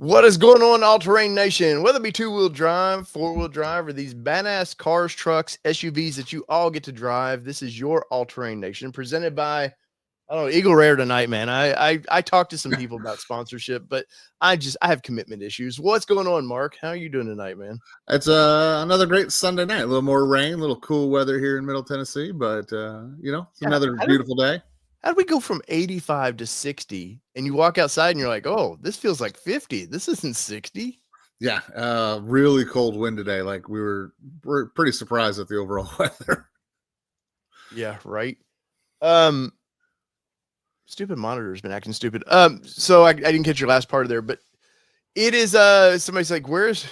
What is going on, All Terrain Nation? Whether it be two-wheel drive, four-wheel drive, or these badass cars, trucks, SUVs that you all get to drive, this is your All Terrain Nation, presented by, I don't know, Eagle Rare tonight, man. I talked to some people about sponsorship, but I have commitment issues. What's going on, Mark? How are you doing tonight, man? It's another great Sunday night. A little more rain, a little cool weather here in Middle Tennessee, but it's another beautiful day. How did we go from 85 to 60? And you walk outside and you're like, oh, this feels like 50. This isn't 60. Yeah, really cold wind today. Like we're pretty surprised at the overall weather. Yeah, right. Stupid monitor's been acting stupid. So I didn't catch your last part of there, but it is somebody's like, where's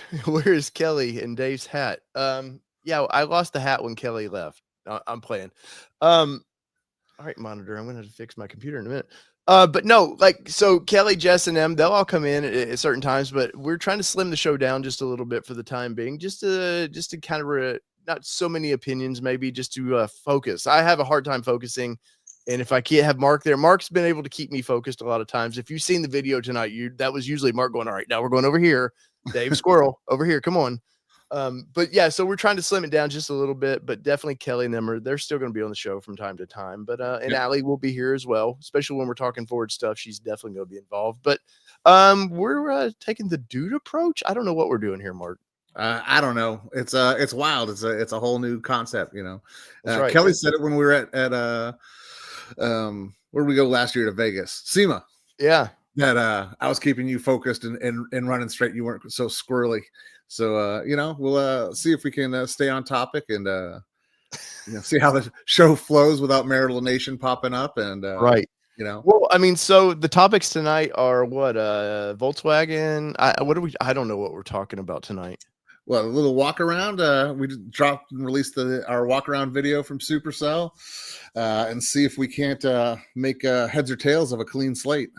Kelly and Dave's hat? Yeah, I lost the hat when Kelly left. I'm playing. All right, monitor, I'm gonna have to fix my computer in a minute. But no, like, so Kelly, Jess, and them, they'll all come in at certain times, but we're trying to slim the show down just a little bit for the time being, just to kind of not so many opinions, maybe just to focus. I have a hard time focusing. And if I can't have Mark there, Mark's been able to keep me focused a lot of times. If you've seen the video tonight, that was usually Mark going, all right, now we're going over here. Dave Squirrel over here. Come on. But yeah, so we're trying to slim it down just a little bit, but definitely Kelly and them they're still going to be on the show from time to time. But and Allie will be here as well, especially when we're talking Ford stuff. She's definitely going to be involved. But we're taking the dude approach. I don't know what we're doing here, Mark. I don't know. It's wild. It's a whole new concept, That's right. Kelly said it when we were at where did we go last year to Vegas? SEMA. Yeah. That I was keeping you focused and running straight. You weren't so squirrely. So we'll see if we can stay on topic and see how the show flows without Marital Nation popping up and right. Well, I mean, so the topics tonight are what Volkswagen. I don't know what we're talking about tonight. Well, a little walk around. We dropped and released our walk around video from Supercell and see if we can't make heads or tails of a clean slate.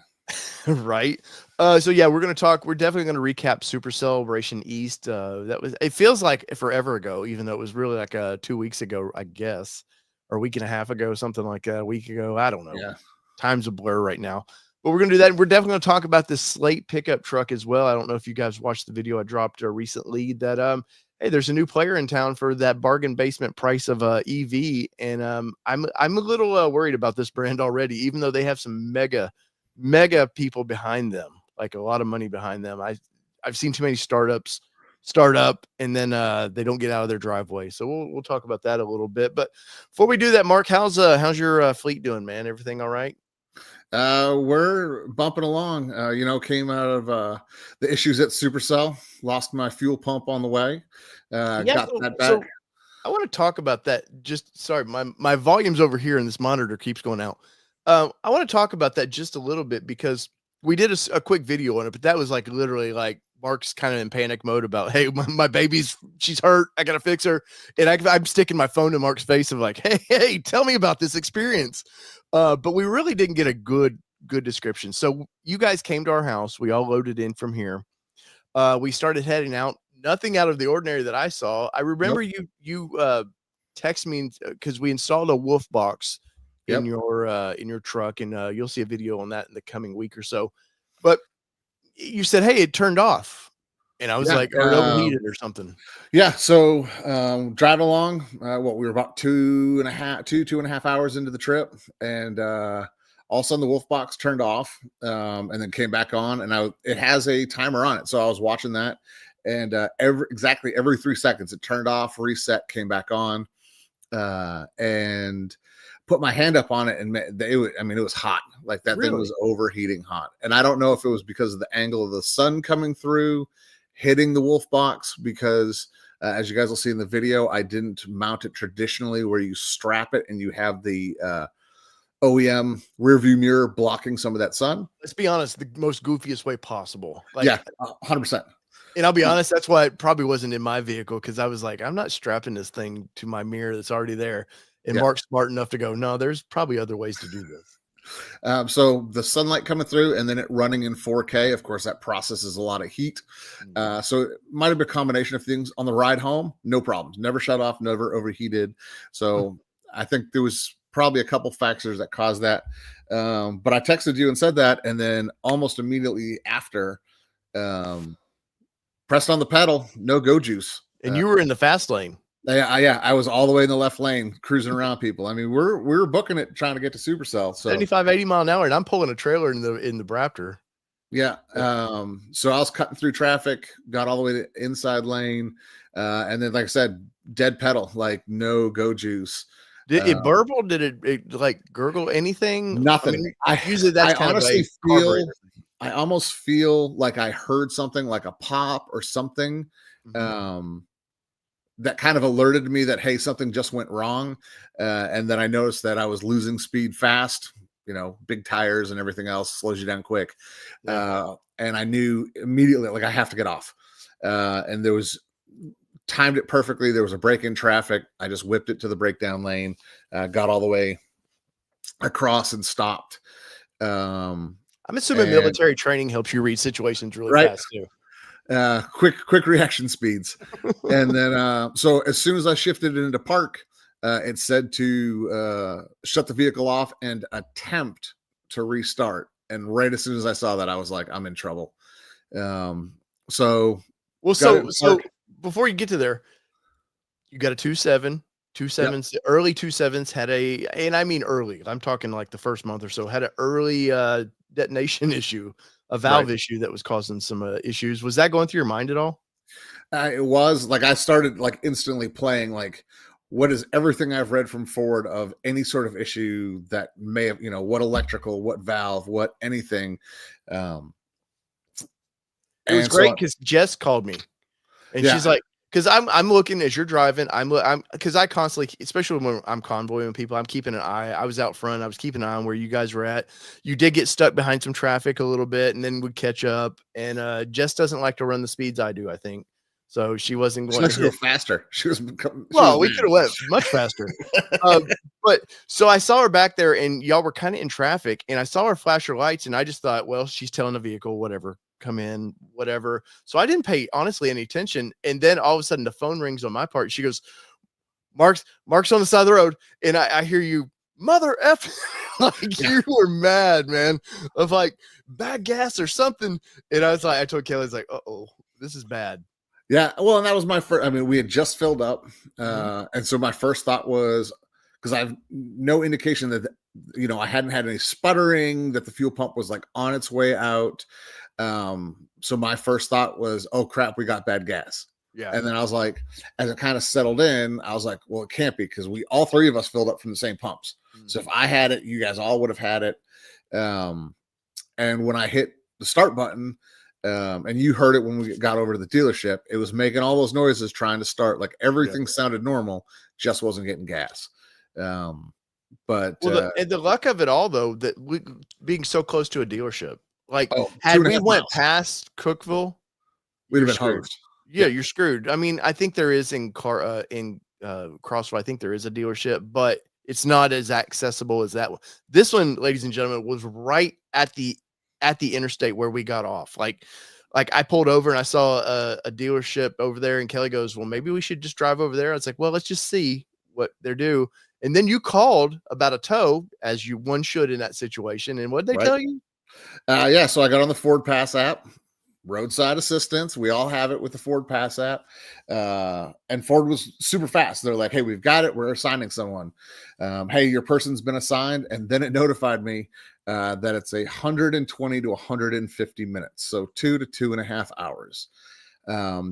Right. So yeah, we're definitely going to recap Super Celebration East. It feels like forever ago, even though it was really like 2 weeks ago, I guess, or a week and a half ago, something like a week ago. I don't know. Yeah. Time's a blur right now, but we're going to do that. We're definitely going to talk about this Slate pickup truck as well. I don't know if you guys watched the video I dropped recently that, hey, there's a new player in town for that bargain basement price of EV. And I'm a little worried about this brand already, even though they have some mega people behind them, like a lot of money behind them. I've seen too many startups start up and then they don't get out of their driveway. So we'll talk about that a little bit. But before we do that, Mark, how's your fleet doing, man? Everything all right? We're bumping along. Came out of the issues at Supercell, lost my fuel pump on the way. Got that back. So I want to talk about that. Sorry, my volume's over here and this monitor keeps going out. I want to talk about that just a little bit because we did a quick video on it, but that was like literally like Mark's kind of in panic mode about, hey, my baby's, she's hurt. I got to fix her. And I'm sticking my phone to Mark's face of like, hey, tell me about this experience. But we really didn't get a good description. So you guys came to our house. We all loaded in from here. We started heading out. Nothing out of the ordinary that I saw. I remember you text me because we installed a wolf box in your truck, and you'll see a video on that in the coming week or so. But you said, hey, it turned off. And I was like, or it overheated or something. Yeah. So driving along, we were about 2.5 hours into the trip, and all of a sudden the wolf box turned off and then came back on, and it has a timer on it. So I was watching that, and every 3 seconds it turned off, reset, came back on, and put my hand up on it, and it was hot. Like that thing was overheating hot. And I don't know if it was because of the angle of the sun coming through, hitting the wolf box, because as you guys will see in the video, I didn't mount it traditionally where you strap it and you have the OEM rear view mirror blocking some of that sun. Let's be honest, the most goofiest way possible. Like, yeah, 100%. And I'll be honest, that's why it probably wasn't in my vehicle, because I was like, I'm not strapping this thing to my mirror that's already there. And Mark's smart enough to go, no, there's probably other ways to do this. So the sunlight coming through and then it running in 4K, of course, that processes a lot of heat. So it might have been a combination of things. On the ride home, no problems. Never shut off, never overheated. So I think there was probably a couple factors that caused that. But I texted you and said that. And then almost immediately after, Pressed on the pedal, no go juice. And you were in the fast lane. Yeah, I was all the way in the left lane, cruising around people. I mean, we were booking it, trying to get to Supercell. So 75, 80 mile an hour, and I'm pulling a trailer in the Raptor. Yeah. So I was cutting through traffic, got all the way to inside lane. And then, like I said, dead pedal, like no go juice. Did it burble? Did it like gurgle anything? Nothing. I mean, usually that's kind honestly of a carburetor. I almost feel like I heard something like a pop or something. That kind of alerted me that, hey, something just went wrong. And then I noticed that I was losing speed fast. Big tires and everything else slows you down quick. And I knew immediately, like, I have to get off. And there was timed it perfectly. There was a break in traffic. I just whipped it to the breakdown lane, got all the way across and stopped. I'm assuming military training helps you read situations really fast too. Quick reaction speeds. And then, so as soon as I shifted into park, it said to shut the vehicle off and attempt to restart. And right as soon as I saw that, I was like, I'm in trouble. So before you get to there, you got a 2.7, early 2.7s had and I mean early, I'm talking like the first month or so, had an early detonation issue, a valve issue that was causing some issues. Was that going through your mind at all? It was. Like, I started like instantly playing like, what is everything I've read from Ford of any sort of issue that may have, what electrical, what valve, what anything. It was great because Jess called me and she's like, because I'm looking as you're driving, I'm because I constantly, especially when I'm convoying people, I'm keeping an eye. I was out front, I was keeping an eye on where you guys were at. You did get stuck behind some traffic a little bit, and then would catch up. And Jess doesn't like to run the speeds I do, I think. So she wasn't going to go faster. We could have went much faster. But so I saw her back there, and y'all were kind of in traffic, and I saw her flash her lights, and I just thought, well, she's telling the vehicle, whatever, come in, whatever. So I didn't pay honestly any attention. And then all of a sudden the phone rings on my part. She goes, Mark's on the side of the road. And I hear you, mother F, like you were mad, man, of like bad gas or something. And I told Kelly, I was like, uh-oh, this is bad. Yeah. Well, and that was my first, I mean, we had just filled up. And so my first thought was, because I have no indication that, I hadn't had any sputtering, that the fuel pump was like on its way out. So my first thought was, oh crap, we got bad gas. Yeah. And then I was like, as it kind of settled in, I was like, well, it can't be, because all three of us filled up from the same pumps. So if I had it, you guys all would have had it. And when I hit the start button, and you heard it when we got over to the dealership, it was making all those noises trying to start. Like everything sounded normal, just wasn't getting gas. But the luck of it all, though, that we being so close to a dealership, like had we went past Cookville, we'd have been hosed. Yeah, you're screwed. I mean, I think there is in Crossville, I think there is a dealership, but it's not as accessible as that one. This one, ladies and gentlemen, was right at the interstate where we got off. Like I pulled over and I saw a dealership over there, and Kelly goes, well, maybe we should just drive over there. I was like, well, let's just see what they're due. And then you called about a tow, as one should in that situation. And what did they tell you? So I got on the Ford Pass app, roadside assistance. We all have it with the Ford Pass app. And Ford was super fast. They're like, hey, we've got it. We're assigning someone. Hey, your person's been assigned. And then it notified me that it's 120 to 150 minutes. So 2 to 2.5 hours.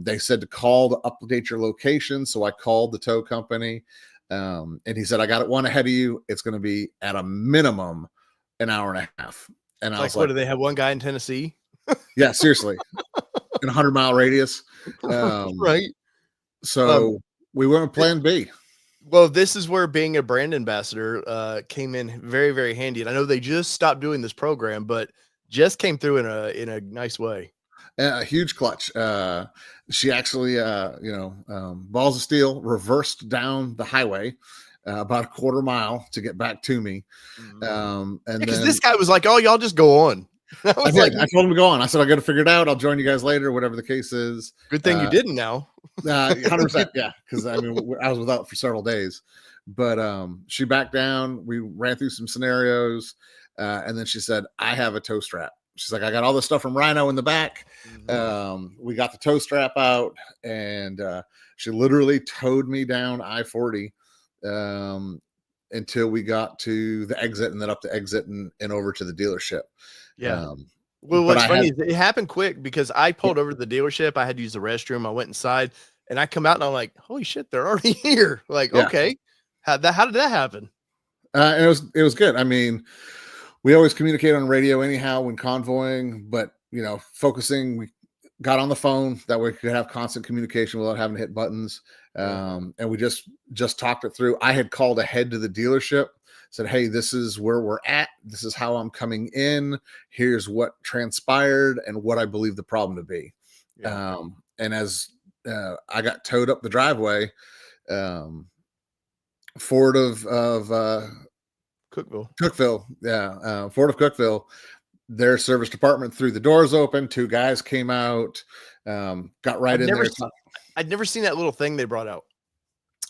They said to call to update your location. So I called the tow company. And he said, I got one ahead of you. It's going to be at a minimum an hour and a half. And I was like, what do they have? One guy in Tennessee? Yeah, seriously, in a 100-mile radius. Right. So we went with plan B. Well, this is where being a brand ambassador came in very, very handy. And I know they just stopped doing this program, but Jess came through in a nice way. A huge clutch. She actually, balls of steel, reversed down the highway about a quarter mile to get back to me. And because this guy was like, "Oh, y'all just go on." I told him to go on. I said, I got to figure it out. I'll join you guys later, whatever the case is. Good thing you didn't now. 100%. Yeah. Because I was without for several days, but she backed down. We ran through some scenarios. And then she said, I have a tow strap. she's like, I got all this stuff from Rhino in the back. We got the tow strap out, and she literally towed me down I-40 until we got to the exit, and then up the exit and over to the dealership. Yeah. Well, but what's funny is it happened quick because I pulled over to the dealership. I had to use the restroom. I went inside and I come out and I'm like, holy shit, they're already here. Like, okay. How did that happen? And it was good. I mean, we always communicate on radio anyhow when convoying, but focusing, we got on the phone that way we could have constant communication without having to hit buttons. And we just talked it through. I had called ahead to the dealership, said, hey, this is where we're at. This is how I'm coming in. Here's what transpired and what I believe the problem to be. And as I got towed up the driveway, Ford of Cookville. Yeah. Ford of Cookville, their service department threw the doors open. 2 guys came out, got right in there. I'd never seen that little thing they brought out.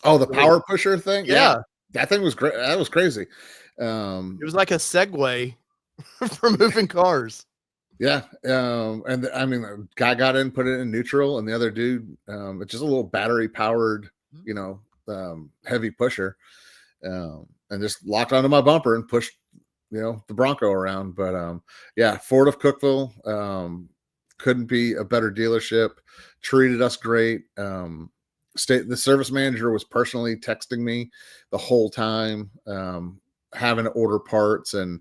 Oh, the power pusher thing? Yeah. That thing was great. That was crazy. It was like a Segway for moving cars. Yeah. And I mean, the guy got in, put it in neutral, and the other dude, it's just a little battery powered, heavy pusher, and just locked onto my bumper and pushed, the Bronco around. But Ford of Cookville, couldn't be a better dealership, treated us great. The service manager was personally texting me the whole time, having to order parts, and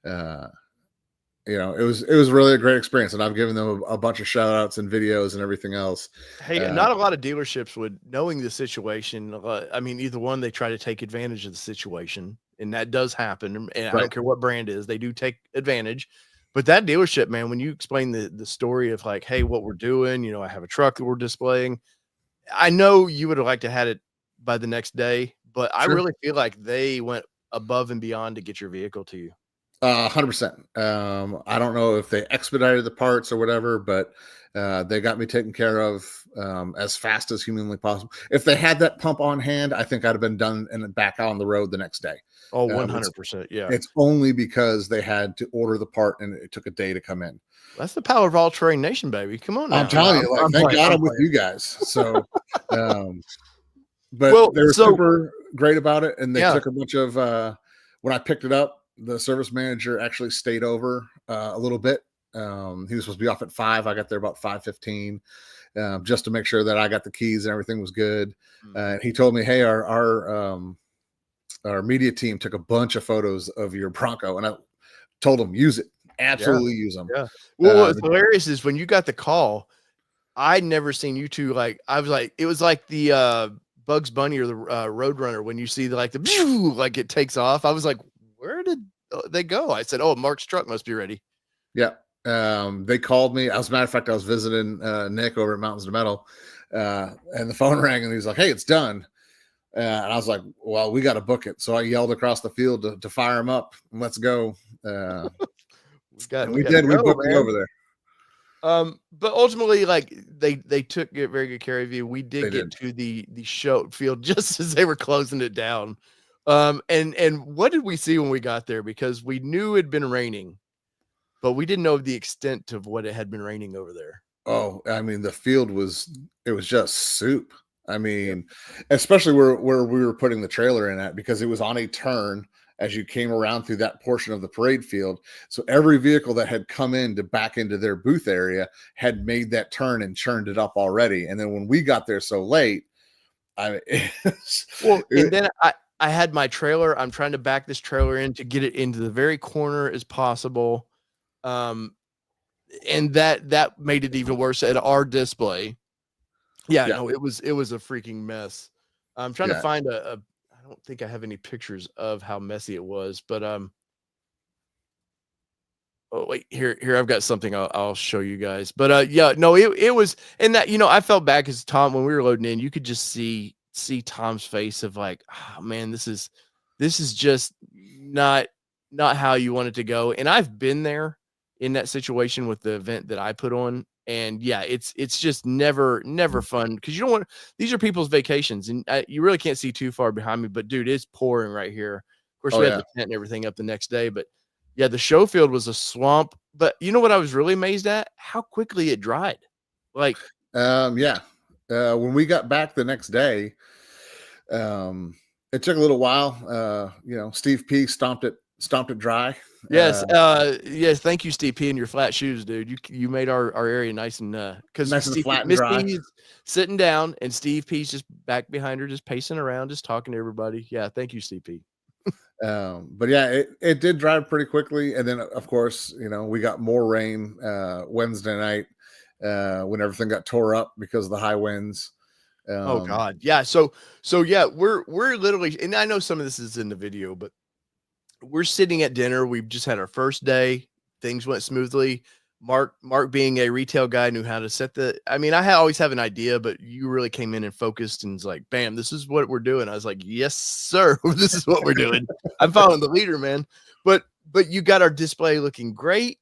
it was really a great experience, and I've given them a bunch of shout outs and videos and everything else. Hey, not a lot of dealerships would, knowing the situation. I mean, either one, they try to take advantage of the situation, and that does happen. And I don't care what brand it is, they do take advantage. But that dealership, man, when you explain the story of like, hey, what we're doing, I have a truck that we're displaying. I know you would have liked to had it by the next day, but I really feel like they went above and beyond to get your vehicle to you. 100%. I don't know if they expedited the parts or whatever, but they got me taken care of as fast as humanly possible. If they had that pump on hand, I think I'd have been done and back out on the road the next day. Oh, 100%. Yeah. It's only because they had to order the part and it took a day to come in. That's the power of All Terrain Nation, baby. Come on now. I'm telling you, thank God I'm with you guys. So, but they were super great about it. And they took a bunch of, when I picked it up, the service manager actually stayed over a little bit. He was supposed to be off at 5. I got there about 5:15, just to make sure that I got the keys and everything was good. He told me, hey, our media team took a bunch of photos of your Bronco, and I told him, use it. Absolutely use them. Yeah. Well, what's hilarious is when you got the call, I'd never seen you two, like, I was like, it was like the Bugs Bunny or the Roadrunner when you see like like it takes off. I was like, where did they go? I said, oh, Mark's truck must be ready. Yeah. They called me. As a matter of fact, I was visiting Nick over at Mountains to Metal, and the phone rang, and he's like, hey, it's done. And I was like, well, we got to book it. So I yelled across the field to fire him up and let's go. We did. We booked it over there. But ultimately, like they took very good care of you. We did get to the show field just as they were closing it down. And what did we see when we got there? Because we knew it had been raining, but we didn't know the extent of what it had been raining over there. Oh, I mean, the field was just soup. I mean, especially where we were putting the trailer in at, because it was on a turn as you came around through that portion of the parade field. So every vehicle that had come in to back into their booth area had made that turn and churned it up already. And then when we got there so late, and then I had my trailer. I'm trying to back this trailer in to get it into the very corner as possible. And that made it even worse at our display. No, it was a freaking mess. I'm trying to find I don't think I have any pictures of how messy it was, but oh wait, here I've got something I'll show you guys. But it was, and that, I felt bad because Tom, when we were loading in, you could just see Tom's face of like, oh man, this is just not how you want it to go. And I've been there in that situation with the event that I put on. And it's just never fun, because you don't want, these are people's vacations, and you really can't see too far behind me, but dude, it's pouring right here. Of course, we had the tent and everything up the next day, but Yeah, the show field was a swamp, but you know what I was really amazed at? How quickly it dried. Like, Yeah. When we got back the next day, um, it took a little while. Steve P stomped it dry. yes, yes, thank you, Steve P, and your flat shoes, dude. You made our area nice and because Nice and Steve flat and Miss dry. P is sitting down and Steve P's just back behind her, just pacing around, just talking to everybody. Yeah, thank you, Steve P. But yeah, it did dry pretty quickly. And then of course, we got more rain Wednesday night when everything got tore up because of the high winds. Oh God. Yeah. So yeah, we're literally, and I know some of this is in the video, but we're sitting at dinner. We've just had our first day. Things went smoothly. Mark being a retail guy knew how to set I mean, always have an idea, but you really came in and focused and was like, bam, this is what we're doing. I was like, yes, sir. This is what we're doing. I'm following the leader, man. But you got our display looking great.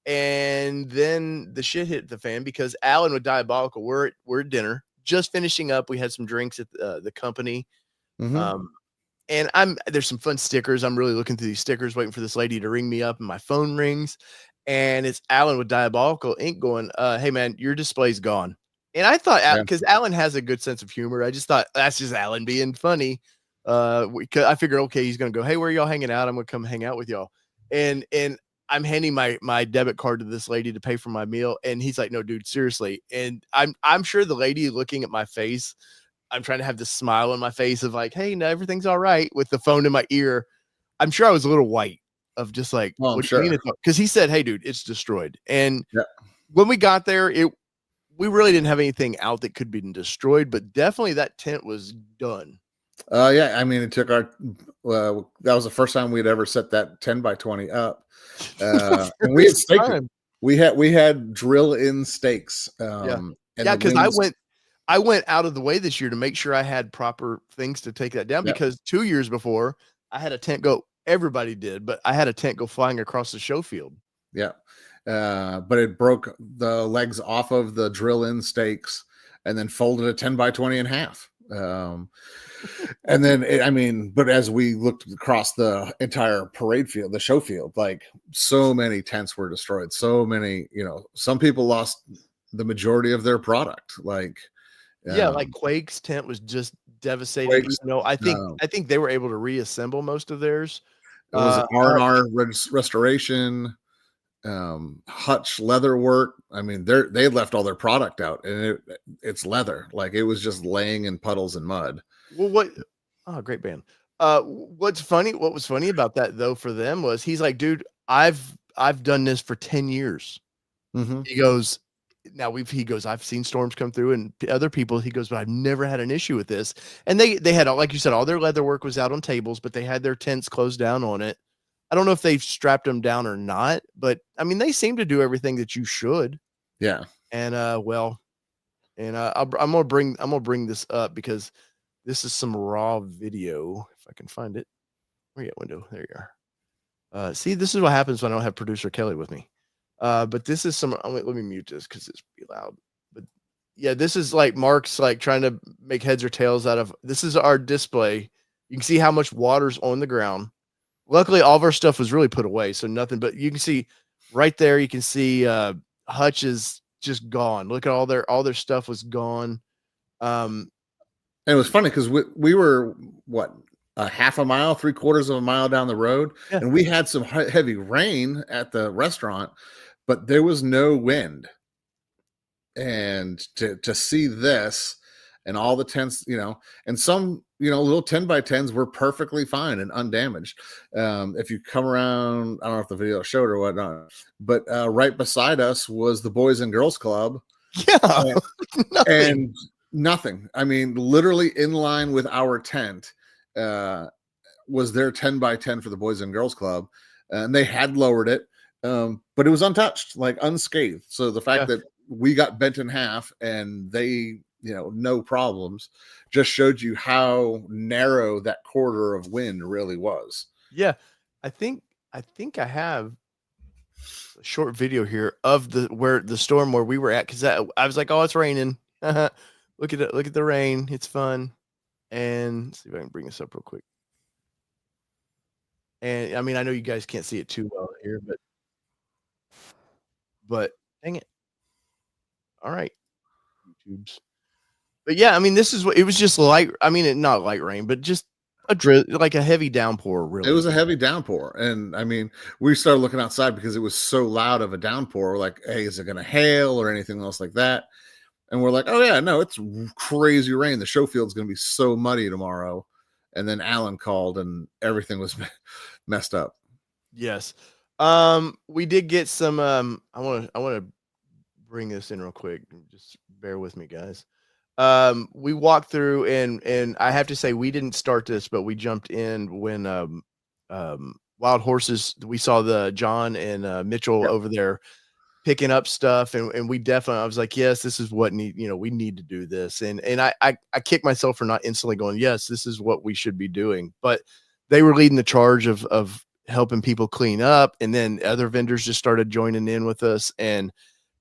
And then the shit hit the fan because Alan with Diabolical, we're at dinner, just finishing up. We had some drinks at the company. Mhm. And there's some fun stickers. I'm really looking through these stickers, waiting for this lady to ring me up, and my phone rings, and it's Alan with Diabolical Ink going, "Hey man, your display's gone." And I thought, Yeah. because Alan has a good sense of humor, I just thought that's just Alan being funny. I figured, okay, he's gonna go, "Hey, where are y'all hanging out? I'm gonna come hang out with y'all." And I'm handing my debit card to this lady to pay for my meal, and he's like, "No, dude, seriously." And I'm sure the lady looking at my face, I'm trying to have this smile on my face of like, "Hey, no, everything's all right," with the phone in my ear. I'm sure I was a little white of just like, Well, I'm "What do you mean sure. it's?" Because he said, "Hey, dude, it's destroyed." And Yeah. when we got there, we really didn't have anything out that could be destroyed, but definitely that tent was done. Yeah. I mean, it took that was the first time we'd ever set that 10 by 20 up. And we had First staked it. time. We had drill in stakes. Yeah. And Yeah, the because winds. I went out of the way this year to make sure I had proper things to take that down Yeah. because 2 years before, I had a tent go everybody did, but I had a tent go flying across the show field. Yeah. But it broke the legs off of the drill in stakes and then folded a 10 by 20 in half. And then, but as we looked across the entire parade field, the show field, like so many tents were destroyed. So many, some people lost the majority of their product. Like, Yeah, like Quake's tent was just devastated, even Quakes, though I think um, I think they were able to reassemble most of theirs. it was an Hut R&R restoration, Hutch leather work. I mean, they left all their product out, and it's leather. Like it was just laying in puddles and mud. well, great band. What was funny about that though for them was he's like, "Dude, I've done this for 10 years." Mm-hmm. He goes, he goes, "I've seen storms come through and other people," he goes, "but I've never had an issue with this." And they had all, like you said, all their leather work was out on tables, but they had their tents closed down on it. I don't know if they've strapped them down or not, but I mean, they seem to do everything that you should. Yeah. And I'm gonna bring this up because this is some raw video if I can find it. Where you at, window? There you are. See, this is what happens when I don't have producer Kelly with me. But this is some. Let me mute this because it's be loud. But yeah, this is like Mark's like trying to make heads or tails out of. This is our display. You can see how much water's on the ground. Luckily, all of our stuff was really put away, so nothing. But you can see right there. You can see Hutch is just gone. Look at all their stuff was gone. Um, And it was funny because we were what, a half a mile, 3/4 of a mile down the road, yeah, and we had some heavy rain at the restaurant, but there was no wind. And to see this and all the tents, and some, little 10 by 10s were perfectly fine and undamaged. If you come around, I don't know if the video showed or whatnot, but right beside us was the Boys and Girls Club. yeah, nothing. And nothing. I mean, literally in line with our tent was their 10 by 10 for the Boys and Girls Club. And they had lowered it, but it was untouched, like unscathed. So the fact Yeah. that we got bent in half and they, no problems, just showed you how narrow that quarter of wind really was. Yeah, I think I have a short video here of the storm where we were at because I was like, "Oh, it's raining." Look at it! Look at the rain. It's fun. And let's see if I can bring this up real quick. And I mean, I know you guys can't see it too well here, but dang it. All right, YouTubes. But yeah, I mean, this is what it was just light. I mean, not light rain, but just like a heavy downpour, It really. was a heavy downpour, and I mean, we started looking outside because it was so loud of a downpour. We're like, "Hey, is it going to hail or anything else like that?" And we're like, "Oh yeah, no, it's crazy rain. The show field's going to be so muddy tomorrow." And then Alan called, and everything was messed up. Yes. We did get some. I want to bring this in real quick. Just bear with me, guys. We walked through, and I have to say we didn't start this, but we jumped in when Wild Horses. We saw the John and Mitchell Yep. over there picking up stuff, and we definitely. I was like, yes, this is what we need to do this, and I kick myself for not instantly going, yes, this is what we should be doing, but they were leading the charge of helping people clean up, and then other vendors just started joining in with us, and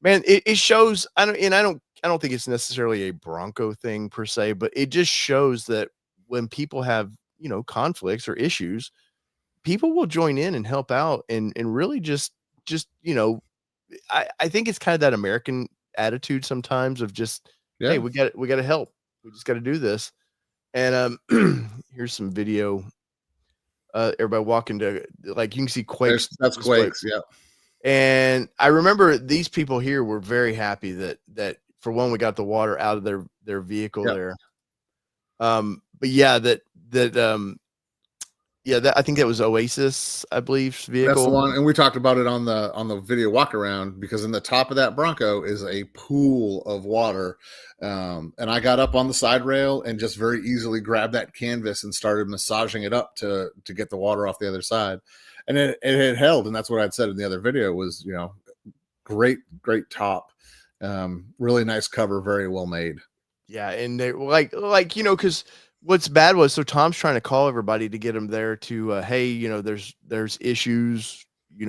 man, it shows. I don't think it's necessarily a Bronco thing per se, but it just shows that when people have conflicts or issues, people will join in and help out, and really just I think it's kind of that American attitude sometimes of just, hey, Yeah, we got to help, we just got to do this, and here's some video. Everybody walking to, like, you can see Quakes that's display. Quakes. Yeah, And I remember these people here were very happy that for one, we got the water out of their vehicle yeah. there. But yeah, that I think that was Oasis, I believe, That's the vehicle. one, and we talked about it on the video walk around because in the top of that Bronco is a pool of water, and I got up on the side rail and just very easily grabbed that canvas and started massaging it up to get the water off the other side, and it had held, and that's what I'd said in the other video was great top, really nice cover, very well made. Yeah, and they were like because what's bad was, so Tom's trying to call everybody to get them there to, hey, there's issues,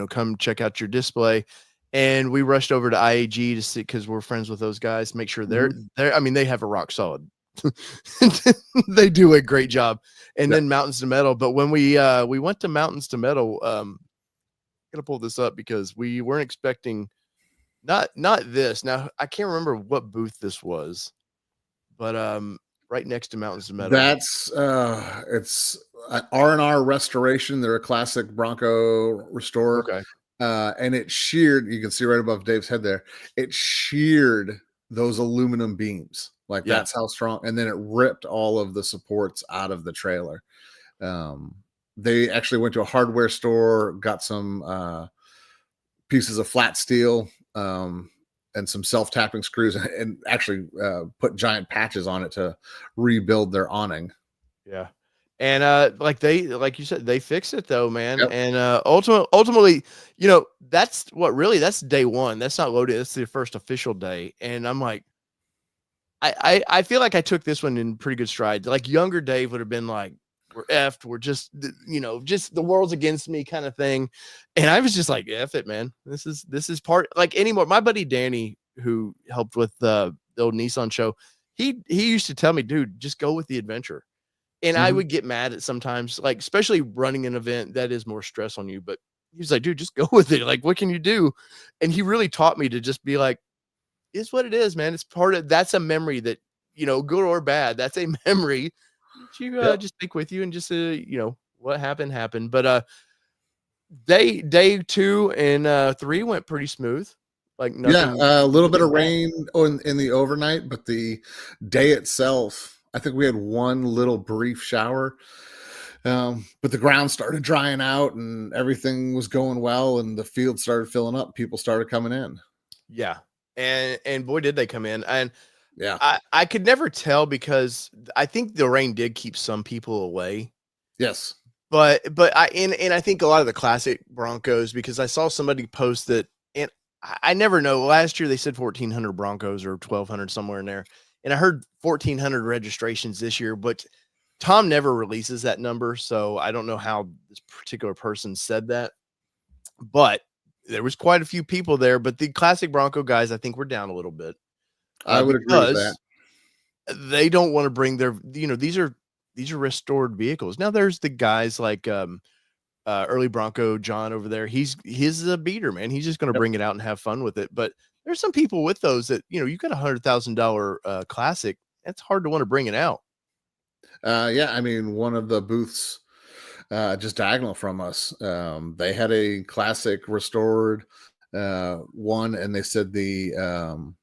come check out your display, and we rushed over to IAG to see because we're friends with those guys, make sure they're Mhm. they're. I mean, they have a rock solid. They do a great job, and Yeah, then Mountains to Metal. But when we went to Mountains to Metal, gotta pull this up because we weren't expecting not this. Now I can't remember what booth this was, but right next to Mountains to Metal. that's it's an R&R restoration. They're a classic Bronco restorer. Okay. And it sheared, you can see right above Dave's head there, it sheared those aluminum beams. Like Yeah. that's how strong, and then it ripped all of the supports out of the trailer. Um, they actually went to a hardware store, got some pieces of flat steel, and some self-tapping screws, and actually put giant patches on it to rebuild their awning. Yeah. And like you said, they fixed it though, man. Yep. And ultimately, that's day one. That's not loaded. That's the first official day. And I'm like, I feel like I took this one in pretty good stride. Like younger Dave would have been like, we're effed. We're just the world's against me kind of thing. And I was just like, F it, man. This is part like anymore. My buddy Danny, who helped with the old Nissan show, he used to tell me, dude, just go with the adventure. And I Mhm. would get mad at sometimes, like, especially running an event that is more stress on you. But he was like, dude, just go with it. Like, what can you do? And he really taught me to just be like, is what it is, man. It's part of that's a memory that, good or bad, that's a memory that you Yep. just take with you and just what happened happened. But day two and three went pretty smooth. Like Yeah, nothing a little bit nothing of bad. rain in the overnight, but the day itself, I think we had one little brief shower. But the ground started drying out and everything was going well, and the field started filling up. People started coming in. Yeah. And boy did they come in. And Yeah. I could never tell because I think the rain did keep some people away. Yes. But I think a lot of the classic Broncos, because I saw somebody post that, and I never know. Last year they said 1,400 Broncos or 1,200 somewhere in there, and I heard 1,400 registrations this year. But Tom never releases that number, so I don't know how this particular person said that. But there was quite a few people there. But the classic Bronco guys, I think, were down a little bit I would agree with that. because they don't want to bring these are restored vehicles. Now there's the guys like early Bronco John over there. He's a beater, man. He's just going to Yep. bring it out and have fun with it. But there's some people with those that, you got $100,000 classic. That's hard to want to bring it out. Yeah, I mean, one of the booths just diagonal from us, they had a classic restored one, and they said the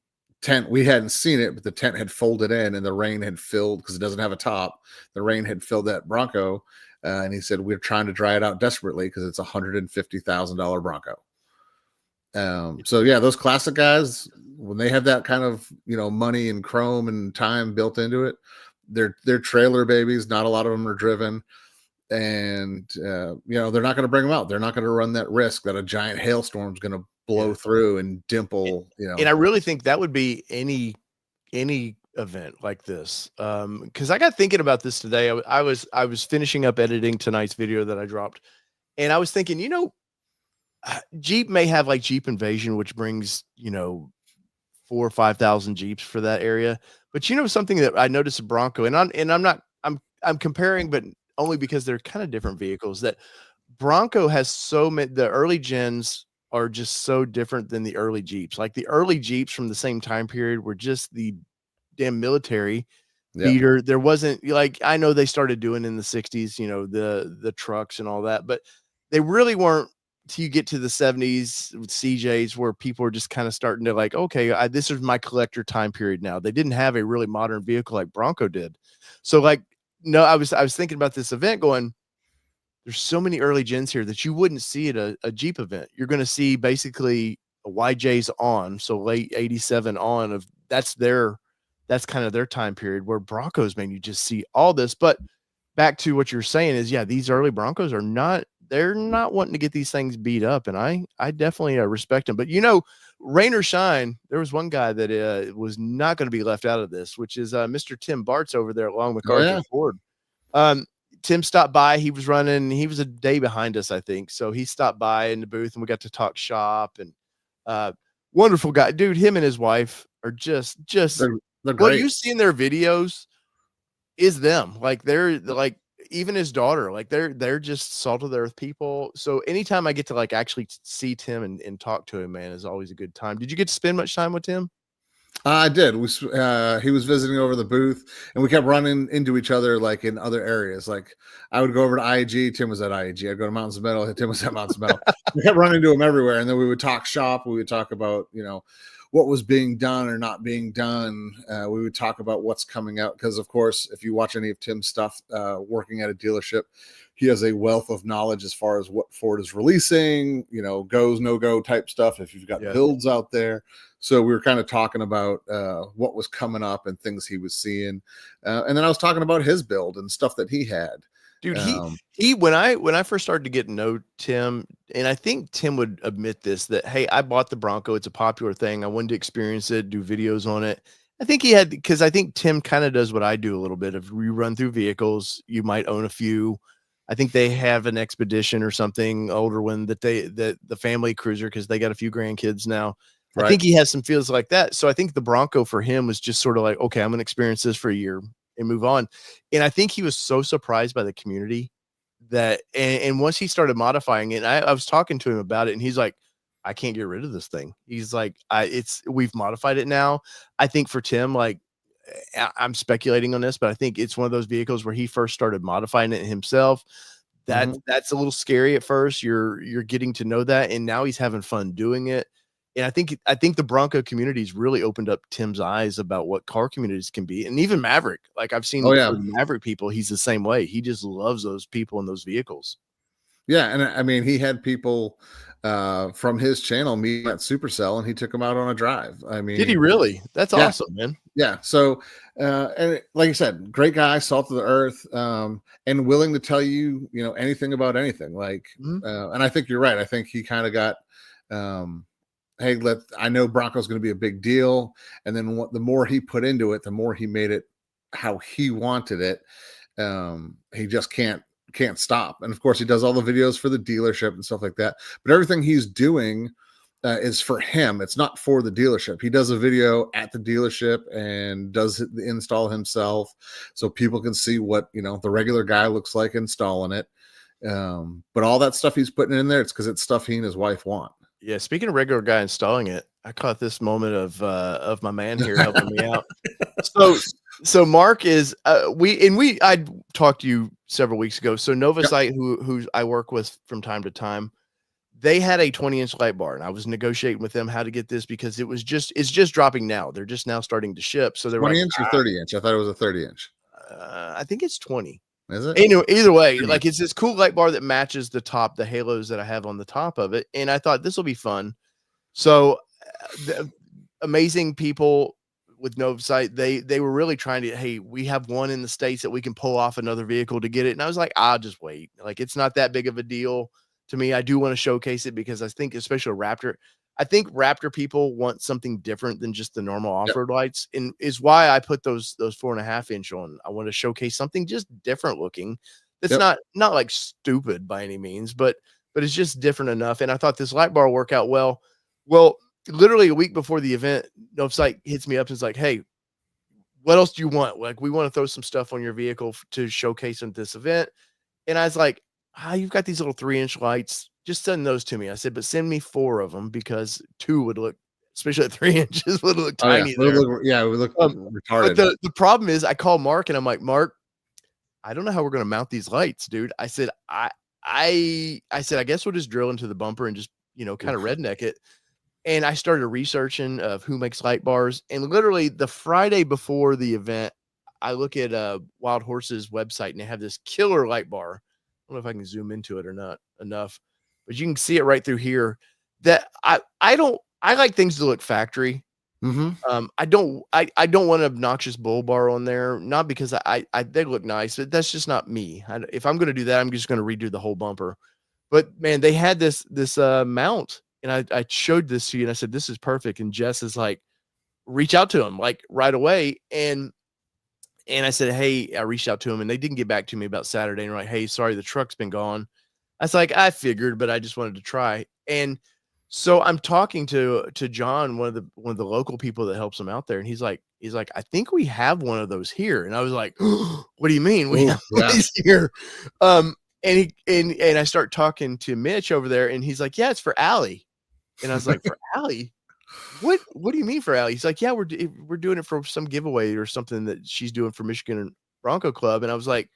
tent, we hadn't seen it, but the tent had folded in and the rain had filled because it doesn't have a top. The rain had filled that Bronco, and he said we're trying to dry it out desperately because it's $150,000 Bronco. So yeah, those classic guys, when they have that kind of money and chrome and time built into it, they're trailer babies. Not a lot of them are driven, and they're not going to bring them out. They're not going to run that risk that a giant hailstorm is going to blow through and dimple. And I really think that would be any event like this, because I got thinking about this today. I was finishing up editing tonight's video that I dropped, and I was thinking, Jeep may have like Jeep Invasion, which brings 4,000 or 5,000 Jeeps for that area. But something that I noticed a Bronco, and I'm comparing, but only because they're kind of different vehicles. That Bronco has so many. The early gens are just so different than the early Jeeps. Like the early Jeeps from the same time period were just the damn military beater. There wasn't, like, I know they started doing in the 60s, the trucks and all that, but they really weren't till you get to the 70s with CJs, where people are just kind of starting to like, okay, this is my collector time period now. They didn't have a really modern vehicle like Bronco did. So like, no, I was thinking about this event going, there's so many early gens here that you wouldn't see at a Jeep event. You're going to see basically a YJ's on. So late 87 on that's kind of their time period, where Broncos, man, you just see all this. But back to what you're saying is, yeah, these early Broncos they're not wanting to get these things beat up. And I definitely respect them. But, rain or shine, there was one guy that was not going to be left out of this, which is Mr. Tim Bartz over there along with MacArthur Ford. Tim stopped by. He was running. He was a day behind us, I think. So he stopped by in the booth and we got to talk shop, and wonderful guy, dude. Him and his wife are just they're great. What you see in their videos is them. Like they're like, even his daughter, like they're just salt of the earth people. So anytime I get to like actually see Tim and talk to him, man, is always a good time. Did you get to spend much time with Tim? I did. He was visiting over the booth, and we kept running into each other like in other areas. Like I would go over to IAG, Tim was at IAG. I'd go to Mountains Metal, Tim was at Mountains Metal. We kept running into him everywhere, and then we would talk shop. We would talk about what was being done or not being done. We would talk about what's coming out, because of course, if you watch any of Tim's stuff working at a dealership, he has a wealth of knowledge as far as what Ford is releasing, goes, no go type stuff. If you've got builds out there. So we were kind of talking about what was coming up and things he was seeing. And then I was talking about his build and stuff that he had. Dude, he when I first started to get to know Tim, and I think Tim would admit this, that, hey, I bought the Bronco. It's a popular thing. I wanted to experience it, do videos on it. I think he had, because I think Tim kind of does what I do a little bit. If we run through vehicles, you might own a few. I think they have an Expedition or something, older one, that the family cruiser, because they got a few grandkids now. Right. I think he has some feels like that. So I think the Bronco for him was just sort of like, okay, I'm going to experience this for a year and move on. And I think he was so surprised by the community that, and once he started modifying it, I was talking to him about it, and he's like, I can't get rid of this thing. He's like, we've modified it now. I think for Tim, like, I'm speculating on this, but I think it's one of those vehicles where he first started modifying it himself. That's a little scary at first. You're getting to know that, and now he's having fun doing it. And I think the Bronco community's really opened up Tim's eyes about what car communities can be. And even Maverick, like I've seen Maverick people, he's the same way. He just loves those people and those vehicles. Yeah. And I mean, he had people from his channel meet at Supercell, and he took them out on a drive. I mean, did he really? That's awesome, man. Yeah. So, and like you said, great guy, salt of the earth, and willing to tell you, anything about anything. Like, and I think you're right. I think he kind of got, hey, I know Bronco's going to be a big deal. And then the more he put into it, the more he made it how he wanted it. He just can't stop. And of course he does all the videos for the dealership and stuff like that, but everything he's doing is for him. It's not for the dealership. He does a video at the dealership and does the install himself, so people can see what, the regular guy looks like installing it. But all that stuff he's putting in there, it's because it's stuff he and his wife want. Yeah, speaking of regular guy installing it, I caught this moment of my man here helping me out. So Mark is I talked to you several weeks ago. So Novasite, who I work with from time to time, they had a 20-inch light bar, and I was negotiating with them how to get this because it's just dropping now. They're just now starting to ship. So they're 20 inch or 30 inch. I thought it was a 30 inch. I think it's 20. Is it? Anyway, either way, like it's this cool light bar that matches the halos that I have on the top of it, and I thought this will be fun. So, the amazing people with Novasite, they were really trying to, hey, we have one in the States that we can pull off another vehicle to get it, and I was like, I'll just wait. Like it's not that big of a deal to me. I do want to showcase it because I think, especially Raptor. I think Raptor people want something different than just the normal off-road lights, and is why I put those 4.5 inch on. I want to showcase something just different looking. That's not like stupid by any means, but it's just different enough. And I thought this light bar will work out well. Well, literally a week before the event, Novasite hits me up and is like, "Hey, what else do you want? Like, we want to throw some stuff on your vehicle to showcase at this event." And I was like, you've got these little 3-inch lights. Just send those to me. I said, but send me 4 of them because 2 would look, especially at 3 inches, would look tiny. It would look retarded. But the problem is, I called Mark and I'm like, Mark, I don't know how we're going to mount these lights, dude. I said, I said, I guess we'll just drill into the bumper and just, kind of redneck it. And I started researching of who makes light bars. And literally the Friday before the event, I look at Wild Horse's website and they have this killer light bar. I don't know if I can zoom into it or not enough, but you can see it right through here. That I like things to look factory. I don't want an obnoxious bull bar on there, not because they look nice, but that's just not me. If I'm going to do that, I'm just going to redo the whole bumper. But man, they had this mount, and I showed this to you, and I said, this is perfect. And Jess is like, reach out to him like right away. And I said, hey, I reached out to him and they didn't get back to me about Saturday. And like, hey, sorry, the truck's been gone. I was like, I figured, but I just wanted to try. And so I'm talking to John, one of the local people that helps him out there. And he's like, I think we have one of those here. And I was like, what do you mean? We have these here? And I start talking to Mitch over there and he's like, yeah, it's for Allie. And I was like, for Allie? What do you mean for Allie? He's like, yeah, we're doing it for some giveaway or something that she's doing for Michigan Bronco Club. And I was like,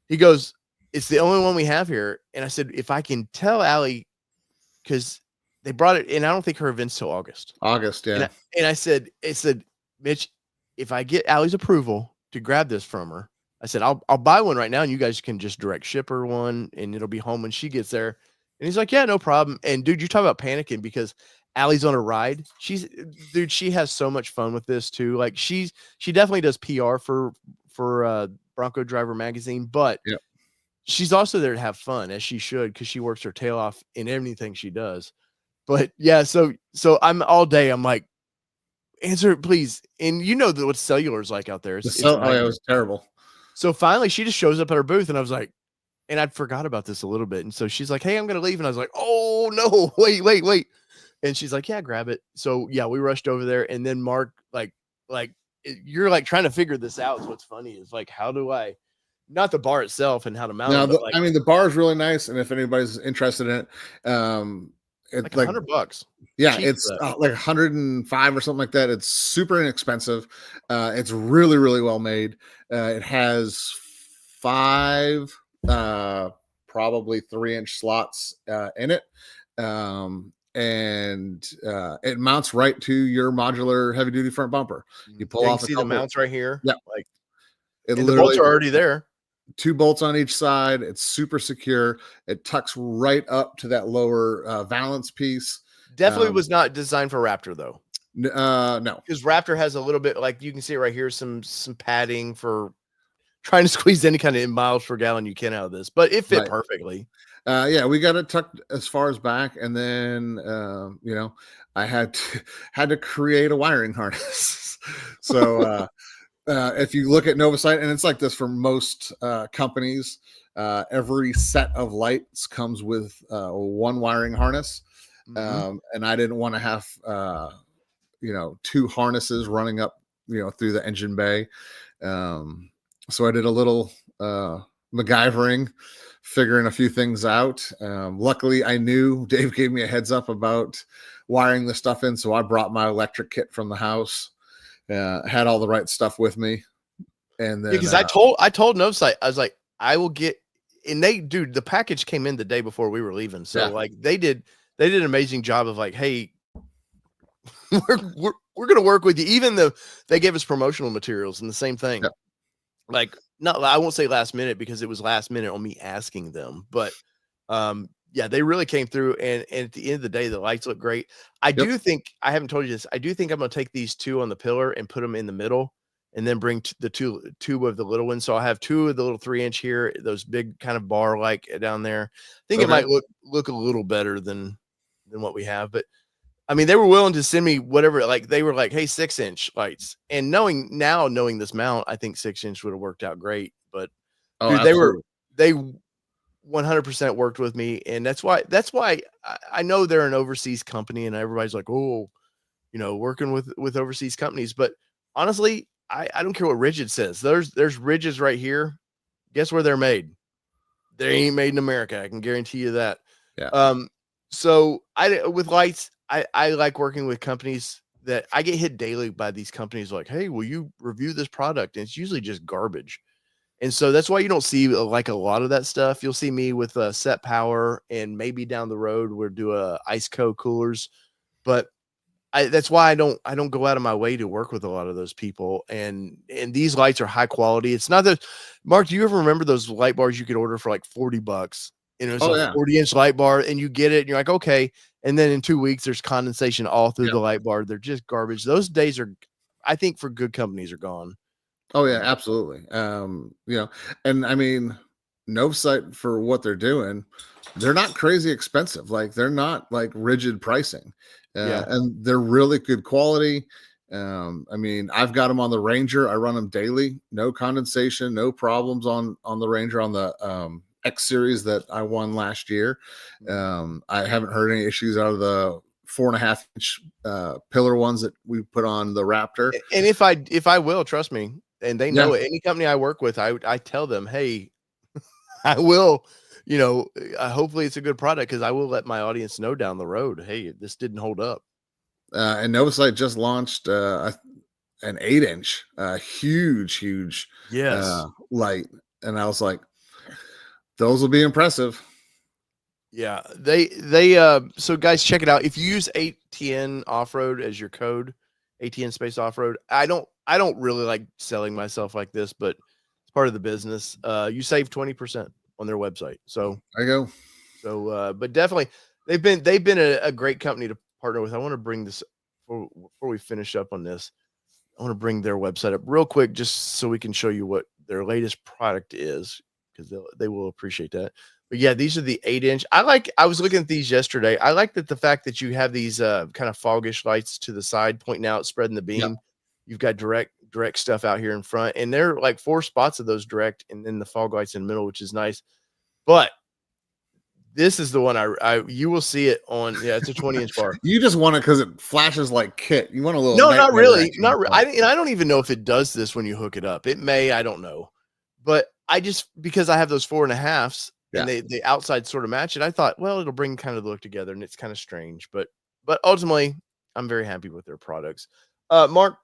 he goes, it's the only one we have here. And I said, if I can tell Allie, because they brought it, and I don't think her event's till August. Yeah. And I said, Mitch, if I get Allie's approval to grab this from her, I said, I'll buy one right now, and you guys can just direct ship her one, and it'll be home when she gets there. And he's like, yeah, no problem. And dude, you talk about panicking because Allie's on a ride. She has so much fun with this too. Like she definitely does PR for Bronco Driver magazine, but she's also there to have fun, as she should, because she works her tail off in anything she does. But yeah, so I'm all day. I'm like, answer it, please. And you know what cellular is like out there. It was terrible. So finally, she just shows up at her booth, and I was like, and I'd forgot about this a little bit. And so she's like, hey, I'm gonna leave, and I was like, oh no, wait. And she's like, yeah, grab it. So yeah, we rushed over there, and then Mark, like you're like trying to figure this out. So what's funny is like, how do I? Not the bar itself and how to mount it. I mean, the bar is really nice, and if anybody's interested in it, it's like $100. Yeah, it's like 105 or something like that. It's super inexpensive. It's really, really well made. It has 5 probably 3-inch slots in it. And it mounts right to your modular heavy duty front bumper. You pull off the mounts right here. Yeah, like it the bolts are already there. 2 bolts on each side. It's super secure. It tucks right up to that lower valance piece. Definitely was not designed for Raptor though. No, because Raptor has a little bit, like you can see it right here, some padding for trying to squeeze any kind of miles per gallon you can out of this, but it fit perfectly. We got it tucked as far as back, and then I had to create a wiring harness. So if you look at Novasite, and it's like this for most companies, every set of lights comes with one wiring harness. And I didn't want to have 2 harnesses running up through the engine bay. So I did a little MacGyvering, figuring a few things out. Luckily, I knew Dave gave me a heads up about wiring the stuff in, so I brought my electric kit from the house. Had all the right stuff with me, and then because I told Novsite, I was like, I will get, and dude, the package came in the day before we were leaving, so like they did an amazing job of like, hey, we're gonna work with you, even though they gave us promotional materials and the same thing. Yep. Like, not, I won't say last minute because it was last minute on me asking them, but yeah, they really came through, and at the end of the day, the lights look great. I do think, I haven't told you this, I do think I'm gonna take these two on the pillar and put them in the middle, and then bring the two of the little ones. So I'll have two of the little 3-inch here, those big kind of bar like down there. I think it might look a little better than what we have, but I mean, they were willing to send me whatever, like they were like, hey, 6-inch lights. And knowing this mount, I think 6-inch would have worked out great. But dude, they 100% worked with me. And that's why I know they're an overseas company, and everybody's like, oh, working with overseas companies. But honestly, I don't care what rigid says. There's rigids right here. Guess where they're made? They ain't made in America. I can guarantee you that. Yeah. So with lights, I like working with companies that I get hit daily by these companies like, hey, will you review this product? And it's usually just garbage. And so that's why you don't see like a lot of that stuff. You'll see me with Set Power, and maybe down the road we'll do Ice Co coolers. But that's why I don't go out of my way to work with a lot of those people. And these lights are high quality. It's not that, Mark, do you ever remember those light bars you could order for like $40? And it was a 40-inch light bar, and you get it and you're like, okay. And then in 2 weeks, there's condensation all through the light bar. They're just garbage. Those days are, I think, for good companies are gone. Oh yeah, absolutely. And I mean, Novsite, for what they're doing, they're not crazy expensive. Like, they're not like rigid pricing, and they're really good quality. I mean, I've got them on the Ranger. I run them daily. No condensation, no problems on the Ranger, on the X series that I won last year. I haven't heard any issues out of the 4.5-inch pillar ones that we put on the Raptor. And if I will, trust me, and they know it. Any company I work with, I tell them, hey, I will, hopefully it's a good product, because I will let my audience know down the road, hey, this didn't hold up. And Novasite just launched an 8-inch, huge light, and I was like, those will be impressive. Yeah, they so guys, check it out. If you use ATN off-road as your code, ATN space off-road, I don't really like selling myself like this, but it's part of the business. You save 20% on their website. So there you go. So but definitely they've been a great company to partner with. I want to bring this before we finish up on this. I want to bring their website up real quick, just so we can show you what their latest product is, because they will appreciate that. But yeah, these are the 8-inch. I was looking at these yesterday. I like that the fact that you have these kind of foggish lights to the side pointing out, spreading the beam. Yep. You've got direct stuff out here in front, and there are like 4 spots of those direct, and then the fog lights in the middle, which is nice. But this is the one you will see it on. Yeah, it's a 20-inch bar. You just want it because it flashes like kit. You want a little. No, not really. I don't even know if it does this when you hook it up. It may. I don't know. But because I have those 4.5s. And the outside sort of match it. I thought, well, it'll bring kind of the look together, and it's kind of strange, but ultimately, I'm very happy with their products. Mark,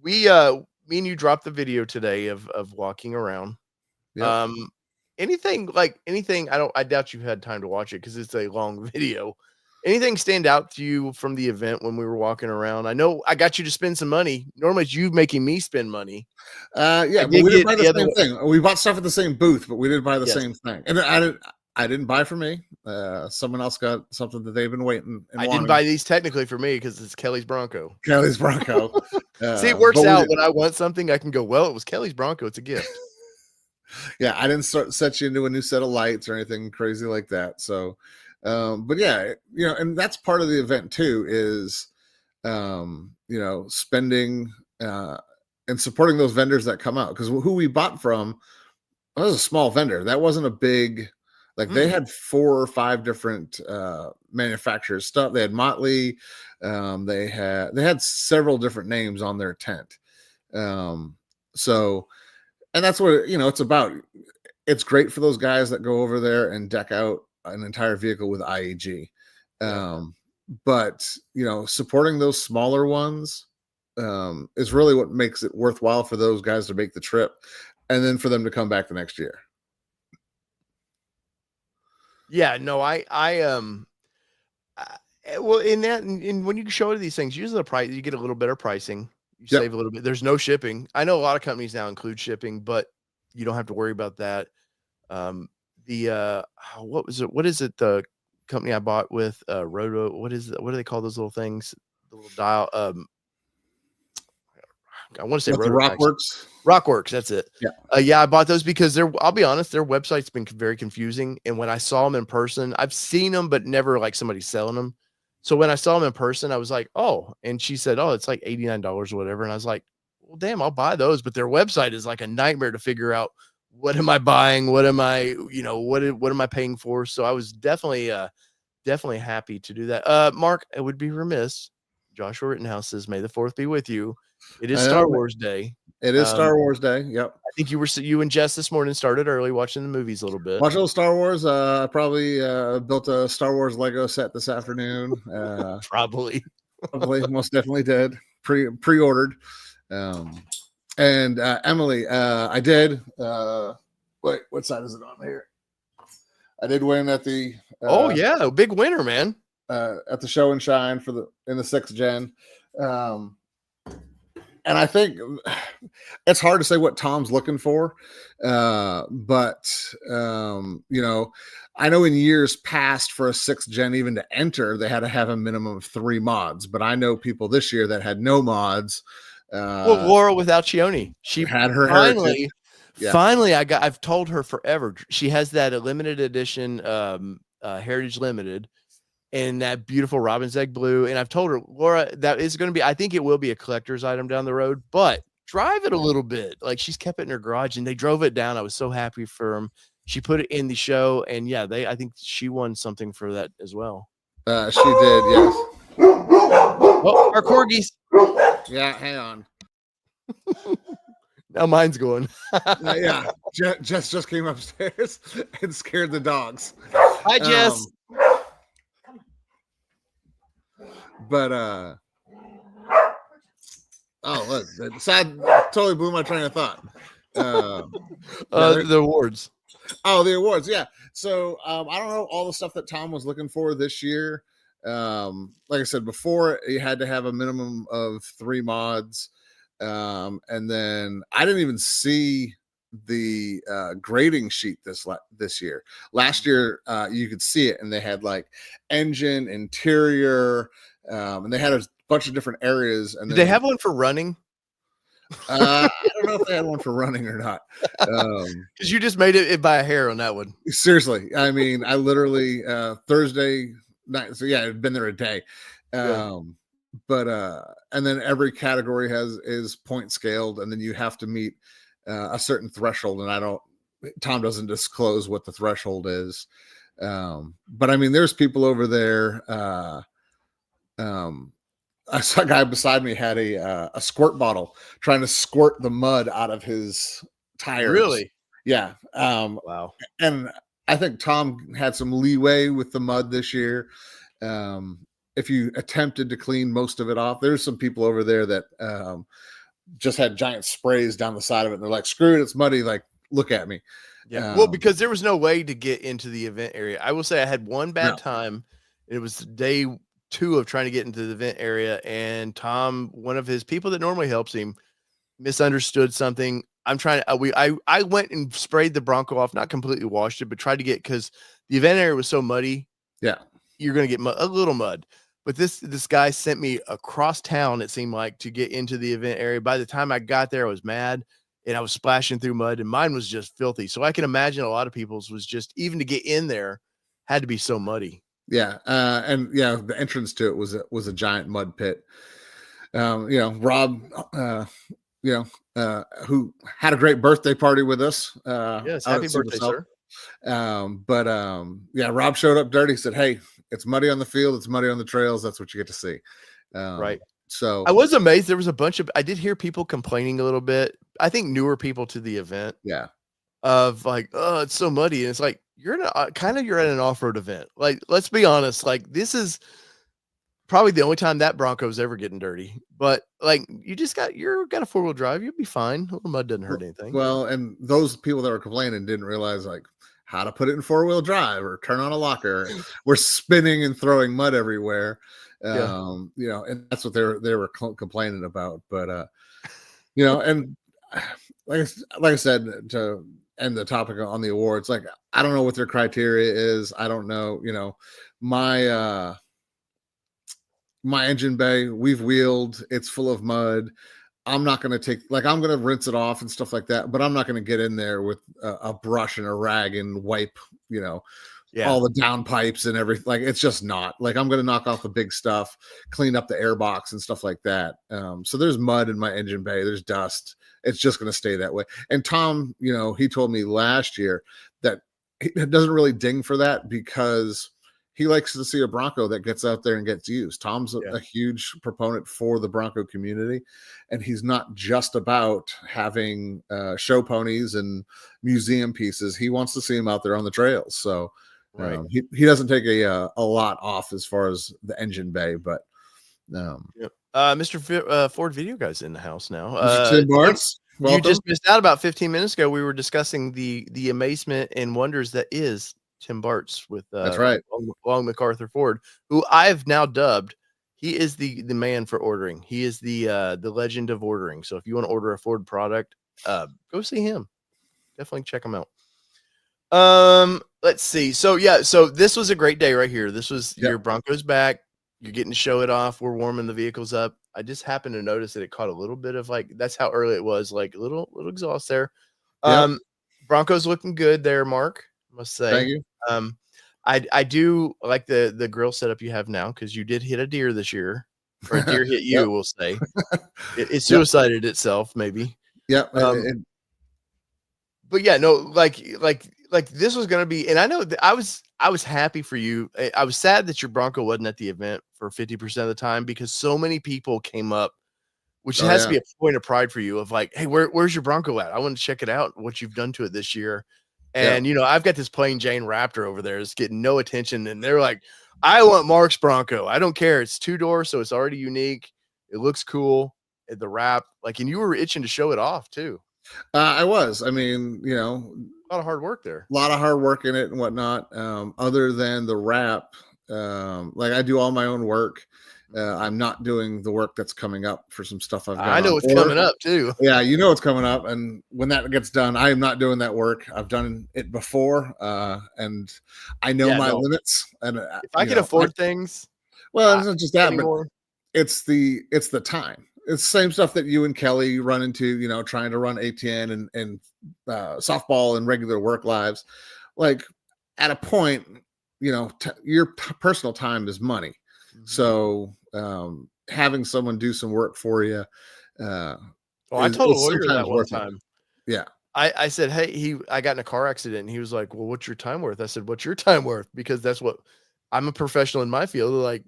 me and you dropped the video today of walking around. Yep. Anything? I doubt you had time to watch it because it's a long video. Anything stand out to you from the event when we were walking around? I know I got you to spend some money. Normally it's you making me spend money. But we didn't buy the same thing. We bought stuff at the same booth, but we didn't buy the same thing. And I didn't buy for me. Someone else got something that they've been waiting. I didn't buy these technically for me because it's Kelly's Bronco. Kelly's Bronco. See, it works out when I want something. I can go, well, it was Kelly's Bronco. It's a gift. Yeah, I didn't set you into a new set of lights or anything crazy like that. So, but yeah, and that's part of the event too, is, spending and supporting those vendors that come out. Because who we bought from, that was a small vendor. That wasn't a big, like they had 4 or 5 different manufacturers stuff. They had Motley. They had several different names on their tent. So, and that's what, it's about. it's great for those guys that go over there and deck out an entire vehicle with IAG. But supporting those smaller ones is really what makes it worthwhile for those guys to make the trip, and then for them to come back the next year. Yeah, no, well, in that, and when you show these things, usually the price, you get a little better pricing. You save a little bit. There's no shipping. I know a lot of companies now include shipping, but you don't have to worry about that. What was it? What is it? The company I bought with Roto. What is it? What do they call those little things? The little dial. I want to say Rockworks. Rockworks, that's it. Yeah. I bought those because I'll be honest, their website's been very confusing. And when I saw them in person, I've seen them, but never like somebody selling them. So when I saw them in person, I was like, oh, and she said, oh, it's like $89 or whatever. And I was like, well, damn, I'll buy those. But their website is like a nightmare to figure out, what am I buying? What am I, what am I paying for? So I was definitely happy to do that. Mark, it would be remiss. Joshua Rittenhouse says, may the 4th be with you. It is Star Wars Day. It is Star Wars Day. Yep. I think you and Jess this morning started early watching the movies a little bit. Watch a little Star Wars. Probably built a Star Wars Lego set this afternoon. Probably most definitely did. Pre-ordered. And Emily, I did. Wait, what side is it on here? I did win at the. Oh yeah, big winner, man. At the show and shine in the 6th gen. And I think it's hard to say what Tom's looking for. But I know in years past for a 6th gen, even to enter, they had to have a minimum of 3 mods. But I know people this year that had no mods. Well, Laura without Chione, she had her finally. Yeah. Finally, I've told her forever. She has that limited edition Heritage Limited and that beautiful robin's egg blue. And I've told her, Laura, that is going to be, I think it will be a collector's item down the road, but drive it a little bit. Like, she's kept it in her garage and they drove it down. I was so happy for them. She put it in the show, and yeah, I think she won something for that as well. She did, yes. Oh, our corgis. Yeah, hang on. Now mine's going. Yeah, Jess just came upstairs and scared the dogs. Hi, Jess. But look, the side totally blew my train of thought. The awards. Oh, the awards, yeah. So I don't know all the stuff that Tom was looking for this year. Like I said before, you had to have a minimum of 3 mods. And then I didn't even see the grading sheet this year. Last year, you could see it, and they had like engine, interior, and they had a bunch of different areas. And did they have one for running? I don't know if they had one for running or not. Because you just made it by a hair on that one. Seriously, I mean, I literally Thursday night. So yeah, I've been there a day. But and then every category is point scaled, and then you have to meet a certain threshold, and Tom doesn't disclose what the threshold is. But I mean, there's people over there. I saw a guy beside me had a squirt bottle trying to squirt the mud out of his tires. Really? Yeah. Wow. And I think Tom had some leeway with the mud this year. If you attempted to clean most of it off, there's some people over there that just had giant sprays down the side of it. And they're like, screw it, it's muddy. Like, look at me. Yeah. Well, because there was no way to get into the event area. I will say I had one bad time. It was day 2 of trying to get into the event area. And Tom, one of his people that normally helps him, misunderstood something. I went and sprayed the Bronco off, not completely washed it, but tried to because the event area was so muddy. Yeah. You're going to get a little mud. But this guy sent me across town, it seemed like, to get into the event area. By the time I got there, I was mad and I was splashing through mud, and mine was just filthy. So I can imagine a lot of people's was just, even to get in there, had to be so muddy. Yeah. And yeah, the entrance to it was a giant mud pit. Rob, who had a great birthday party with us. Yes, happy birthday, sir. Rob showed up dirty. He said, hey, it's muddy on the field, it's muddy on the trails. That's what you get to see. Right. So I was amazed. There was I did hear people complaining a little bit. I think newer people to the event. Yeah. of like, oh, it's so muddy. And it's like, you're in a, you're at an off-road event. Like, let's be honest. Like, this is probably the only time that Bronco's ever getting dirty. But like, you're got a 4-wheel drive. You'll be fine. A little mud doesn't hurt anything. Well, and those people that were complaining didn't realize like how to put it in 4-wheel drive or turn on a locker. We're spinning and throwing mud everywhere. Yeah. And that's what they were complaining about. But and like I said, to end the topic on the awards, like I don't know what their criteria is. I don't know, my my engine bay, we've wheeled, it's full of mud. I'm not going to I'm going to rinse it off and stuff like that, but I'm not going to get in there with a brush and a rag and wipe, all the downpipes and everything. Like, it's just not. Like, I'm going to knock off the big stuff, clean up the airbox and stuff like that. So there's mud in my engine bay. There's dust. It's just going to stay that way. And Tom, he told me last year that he doesn't really ding for that because he likes to see a Bronco that gets out there and gets used. Tom's a huge proponent for the Bronco community, and he's not just about having show ponies and museum pieces. He wants to see them out there on the trails. So he doesn't take a lot off as far as the engine bay, but Mr. Ford Video Guy's in the house now. Tim Bartz, you just missed out about 15 minutes ago. We were discussing the amazement and wonders that is Tim Bartz with that's right, Long MacArthur Ford, who I've now dubbed. He is the man for ordering. He is the legend of ordering. So if you want to order a Ford product, go see him. Definitely check him out. Let's see. So this was a great day right here. This was your Bronco's back. You're getting to show it off. We're warming the vehicles up. I just happened to notice that it caught a little bit of that's how early it was, like a little exhaust there. Bronco's looking good there, Mark. I must say. Thank you. I do like the grill setup you have now, because you did hit a deer this year, or a deer hit you. We'll say it suicided itself, maybe. Yeah. But yeah, no, like this was gonna be, and I know that I was happy for you. I was sad that your Bronco wasn't at the event for 50% of the time, because so many people came up, which has to be a point of pride for you of like, hey, where's your Bronco at? I want to check it out, what you've done to it this year. And I've got this plain Jane Raptor over there that's getting no attention, and they're like, I want Mark's Bronco. I don't care. It's 2-door, so it's already unique. It looks cool. The wrap, and you were itching to show it off too. I was. I mean, a lot of hard work there. A lot of hard work in it and whatnot. Other than the wrap, I do all my own work. I'm not doing the work that's coming up for some stuff I've got. I know it's coming up too. Yeah, it's coming up. And when that gets done, I am not doing that work. I've done it before, and I know my limits. And if I can afford things, well, it's not just that, anymore. But it's the time. It's the same stuff that you and Kelly run into, trying to run ATN and softball and regular work lives. Like, at a point, your personal time is money. Mm-hmm. So having someone do some work for you. I told a lawyer that one time. Yeah. I said, hey, I got in a car accident, and he was like, well, what's your time worth? I said, what's your time worth? Because that's what I'm a professional in my field. Like,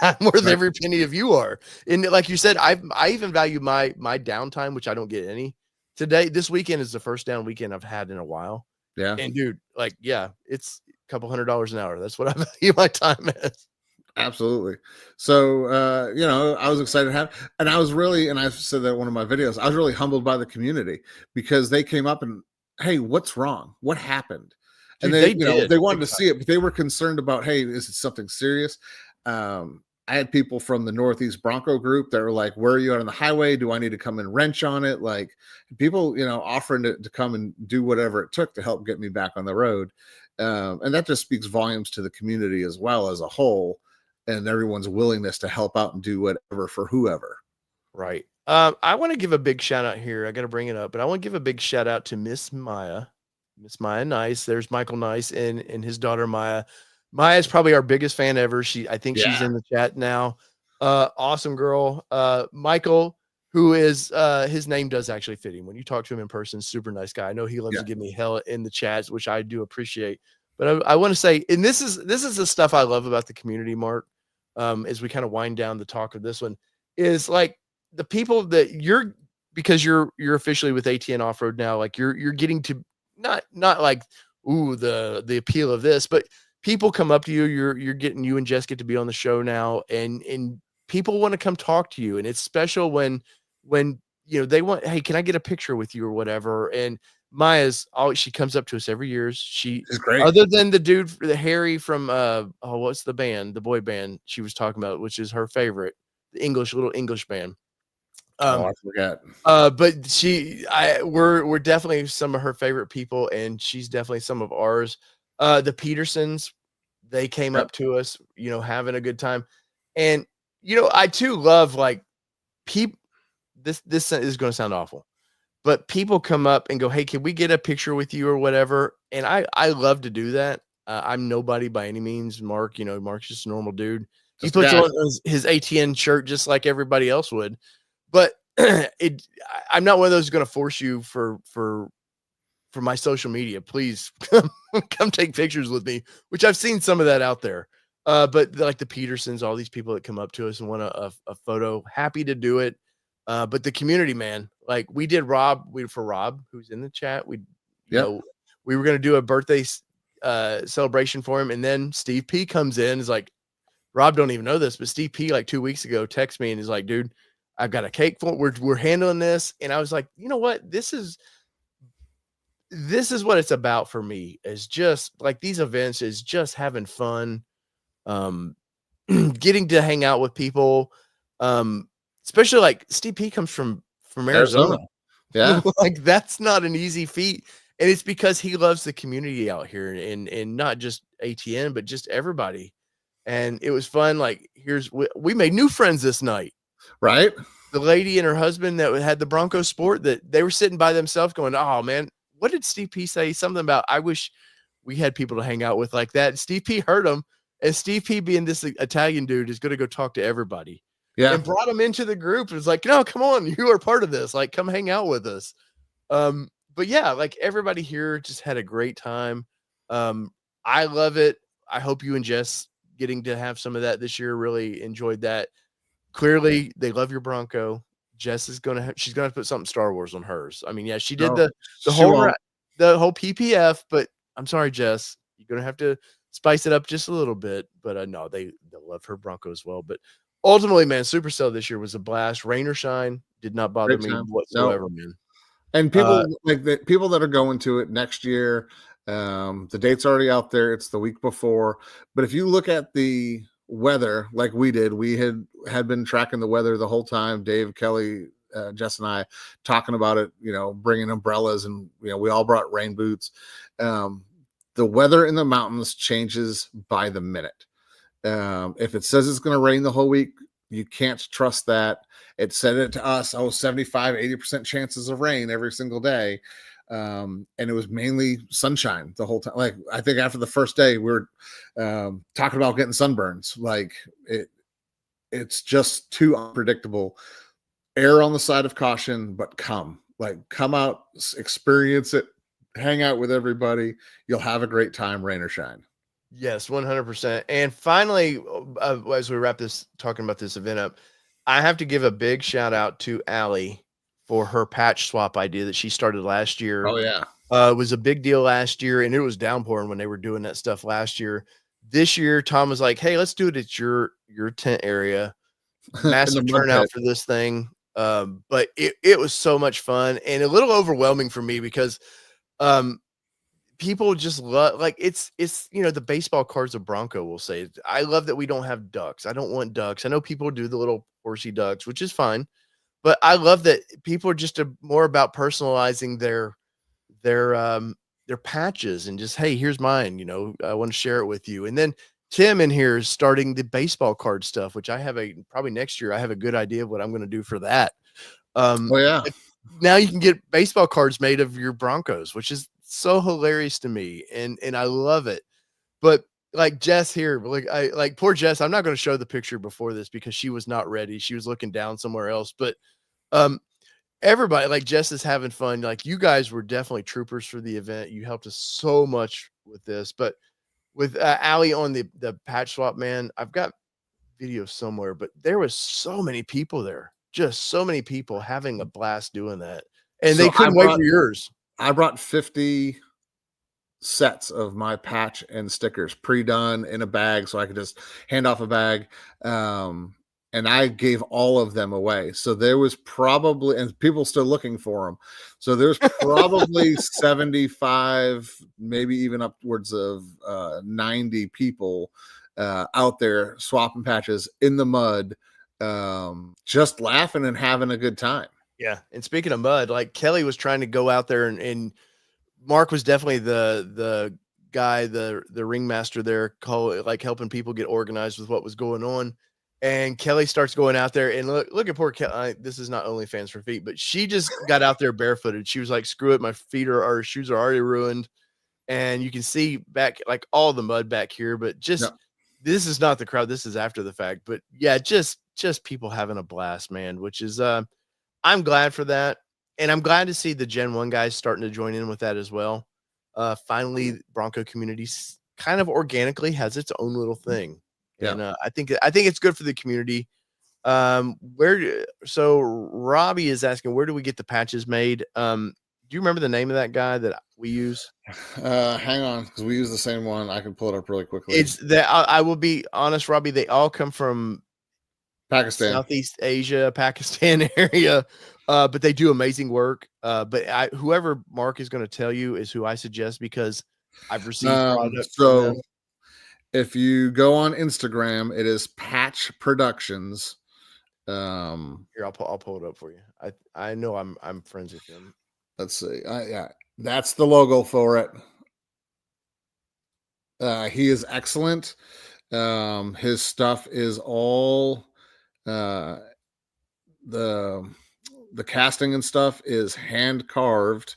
I'm worth every penny of you are. And like you said, I even value my downtime, which I don't get any. This weekend is the first down weekend I've had in a while. Yeah. And dude, it's a couple $100 an hour. That's what I value my time as. Absolutely. So, I was excited to have, and I was really, and I've said that in one of my videos, I was really humbled by the community, because they came up and, hey, what's wrong? What happened? And they wanted to see it, but they were concerned about, hey, is it something serious? I had people from the Northeast Bronco group that were like, where are you out on the highway? Do I need to come and wrench on it? Like, people, offering to come and do whatever it took to help get me back on the road. And that just speaks volumes to the community as well as a whole, and everyone's willingness to help out and do whatever for whoever. Right. I want to give a big shout out here. I got to bring it up, but I want to give a big shout out to Miss Maya Nice. There's Michael Nice and his daughter, Maya. Maya is probably our biggest fan ever. I think she's in the chat now. Awesome girl. Michael, who is, his name does actually fit him. When you talk to him in person, super nice guy. I know he loves to give me hell in the chats, which I do appreciate. But I want to say, and this is the stuff I love about the community, Mark, as we kind of wind down the talk of this one, is like the people that because you're officially with ATN Off-Road now, like you're getting to not like, ooh, the appeal of this, but people come up to you, you're getting you and Jess get to be on the show now, and people want to come talk to you. And it's special when they want, hey, can I get a picture with you or whatever? And Maya's always, she comes up to us every year. She It's great. other than the dude, the Harry from what's the band, the boy band she was talking about, which is her favorite, the little English band. I forgot. But we're definitely some of her favorite people, and she's definitely some of ours. The Petersons, they came up to us, having a good time. And I too love, like, people. This is going to sound awful, but people come up and go, "Hey, can we get a picture with you or whatever?" And I love to do that. I'm nobody by any means. Mark's just a normal dude. He puts on his ATN shirt just like everybody else would. But I'm not one of those who's going to force you for my social media. Please come take pictures with me, which I've seen some of that out there. But like the Petersons, all these people that come up to us and want a photo, happy to do it. But the community, man, like we did for Rob, who's in the chat. We were going to do a birthday celebration for him. And then Steve P comes in, is like, Rob don't even know this, but Steve P like 2 weeks ago texted me and is like, dude, I've got a cake for it. We're handling this. And I was like, you know what? This is what it's about for me, is just like these events, is just having fun, getting to hang out with people. Especially like Steve P comes from Arizona. Yeah. Like that's not an easy feat. And it's because he loves the community out here, and not just ATN, but just everybody. And it was fun. Like we made new friends this night. Right. The lady and her husband that had the Bronco Sport, that they were sitting by themselves going, "Oh man, what did Steve P say? Something about, I wish we had people to hang out with like that." And Steve P heard him, and Steve P, being this Italian dude, is going to go talk to everybody. Yeah. And brought him into the group. And was like, no, come on, you are part of this. Like, come hang out with us. But yeah, like everybody here just had a great time. I love it. I hope you and Jess getting to have some of that this year really enjoyed that. Clearly, they love your Bronco. Jess is she's gonna put something Star Wars on hers. I mean, yeah, she did the whole PPF, but I'm sorry, Jess, you're gonna have to spice it up just a little bit. But no, they love her Bronco as well. But ultimately, man, Supercell this year was a blast. Rain or shine, did not bother me whatsoever, man. And people people that are going to it next year, the date's already out there. It's the week before. But if you look at the weather, like we did, we had been tracking the weather the whole time. Dave, Kelly, Jess, and I talking about it. Bringing umbrellas, and we all brought rain boots. The weather in the mountains changes by the minute. If it says it's going to rain the whole week, you can't trust that. It said it to us, 75, 80% chances of rain every single day. And it was mainly sunshine the whole time. Like, I think after the first day, we were talking about getting sunburns. Like, it's just too unpredictable. Err on the side of caution, but come out, experience it, hang out with everybody. You'll have a great time, rain or shine. Yes, 100%. And finally, as we wrap this, talking about this event up, I have to give a big shout out to Allie for her patch swap idea that she started last year. Oh yeah. It was a big deal last year, and it was downpouring when they were doing that stuff last year. This year, Tom was like, hey, let's do it at your tent area. Massive turnout for this thing. But it was so much fun and a little overwhelming for me because people just love, like, it's the baseball cards of Bronco will say, I love that we don't have ducks. I don't want ducks. I know people do the little horsey ducks, which is fine, but I love that people are just more about personalizing their patches and just, hey, here's mine, I want to share it with you. And then Tim in here is starting the baseball card stuff, which I have probably next year I have a good idea of what I'm going to do for that. Now you can get baseball cards made of your Broncos, which is so hilarious to me, and I love it. But like Jess here, like poor Jess, I'm not going to show the picture before this because she was not ready. She was looking down somewhere else. But everybody, like, Jess is having fun. Like, you guys were definitely troopers for the event. You helped us so much with this. But with Allie on the patch swap, man, I've got videos somewhere, but there was so many people there, just so many people having a blast doing that, and they couldn't wait for yours. I brought 50 sets of my patch and stickers pre-done in a bag, so I could just hand off a bag. And I gave all of them away. So there was probably, and people still looking for them. So there's probably 75, maybe even upwards of 90 people out there swapping patches in the mud, just laughing and having a good time. Yeah. And speaking of mud, like Kelly was trying to go out there and Mark was definitely the guy, the ringmaster there, like helping people get organized with what was going on. And Kelly starts going out there and look at poor Kelly. This is not OnlyFans for feet, but she just got out there barefooted. She was like, screw it. My feet our shoes are already ruined. And you can see back like all the mud back here, but just this is not the crowd. This is after the fact, but yeah, just people having a blast, man, which is, I'm glad for that. And I'm glad to see the Gen 1 guys starting to join in with that as well. Finally, Bronco community kind of organically has its own little thing. Yeah. And I think it's good for the community. So Robbie is asking, where do we get the patches made? Do you remember the name of that guy that we use? Hang on, because we use the same one. I can pull it up really quickly. It's that I will be honest, Robbie, they all come from Pakistan, Southeast Asia, Pakistan area. But they do amazing work. But whoever Mark is going to tell you is who I suggest, because I've received product from them. If you go on Instagram, it is Patch Productions. Here, I'll pull it up for you. I know I'm friends with them. Let's see. Yeah, that's the logo for it. He is excellent. His stuff is all the casting and stuff is hand carved.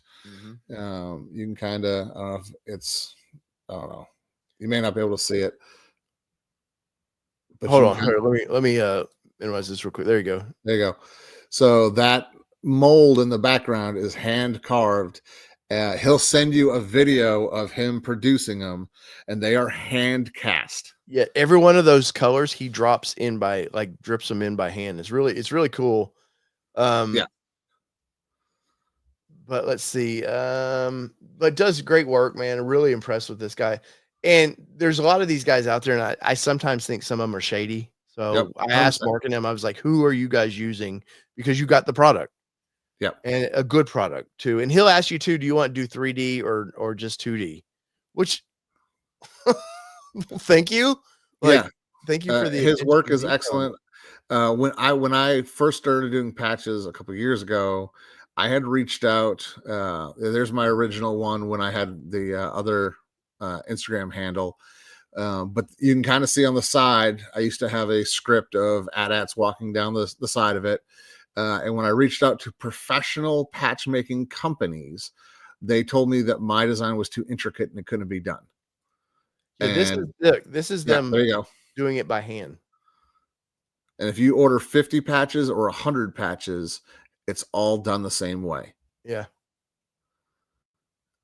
You can kind of it's, I don't know, you may not be able to see it, but hold on, let me minimize this real quick. There you go. So that mold in the background is hand carved. He'll send you a video of him producing them, and they are hand cast. Yeah, every one of those colors he drips them in by hand. It's really cool. Yeah. But let's see. But does great work, man. I'm really impressed with this guy. And there's a lot of these guys out there, and I sometimes think some of them are shady. So I asked Mark and him, I was like, who are you guys using? Because you got the product. Yep. And a good product too. And he'll ask you too, do you want to do 3D or just 2D? Which thank you. Thank you for his work is excellent. When I first started doing patches a couple years ago, I had reached out. There's my original one when I had the other Instagram handle. But you can kind of see on the side, I used to have a script of AT-ATs walking down the side of it. And when I reached out to professional patch making companies, they told me that my design was too intricate and it couldn't be done. Yeah, this is them there you go. Doing it by hand. And if you order 50 patches or 100 patches, it's all done the same way. Yeah.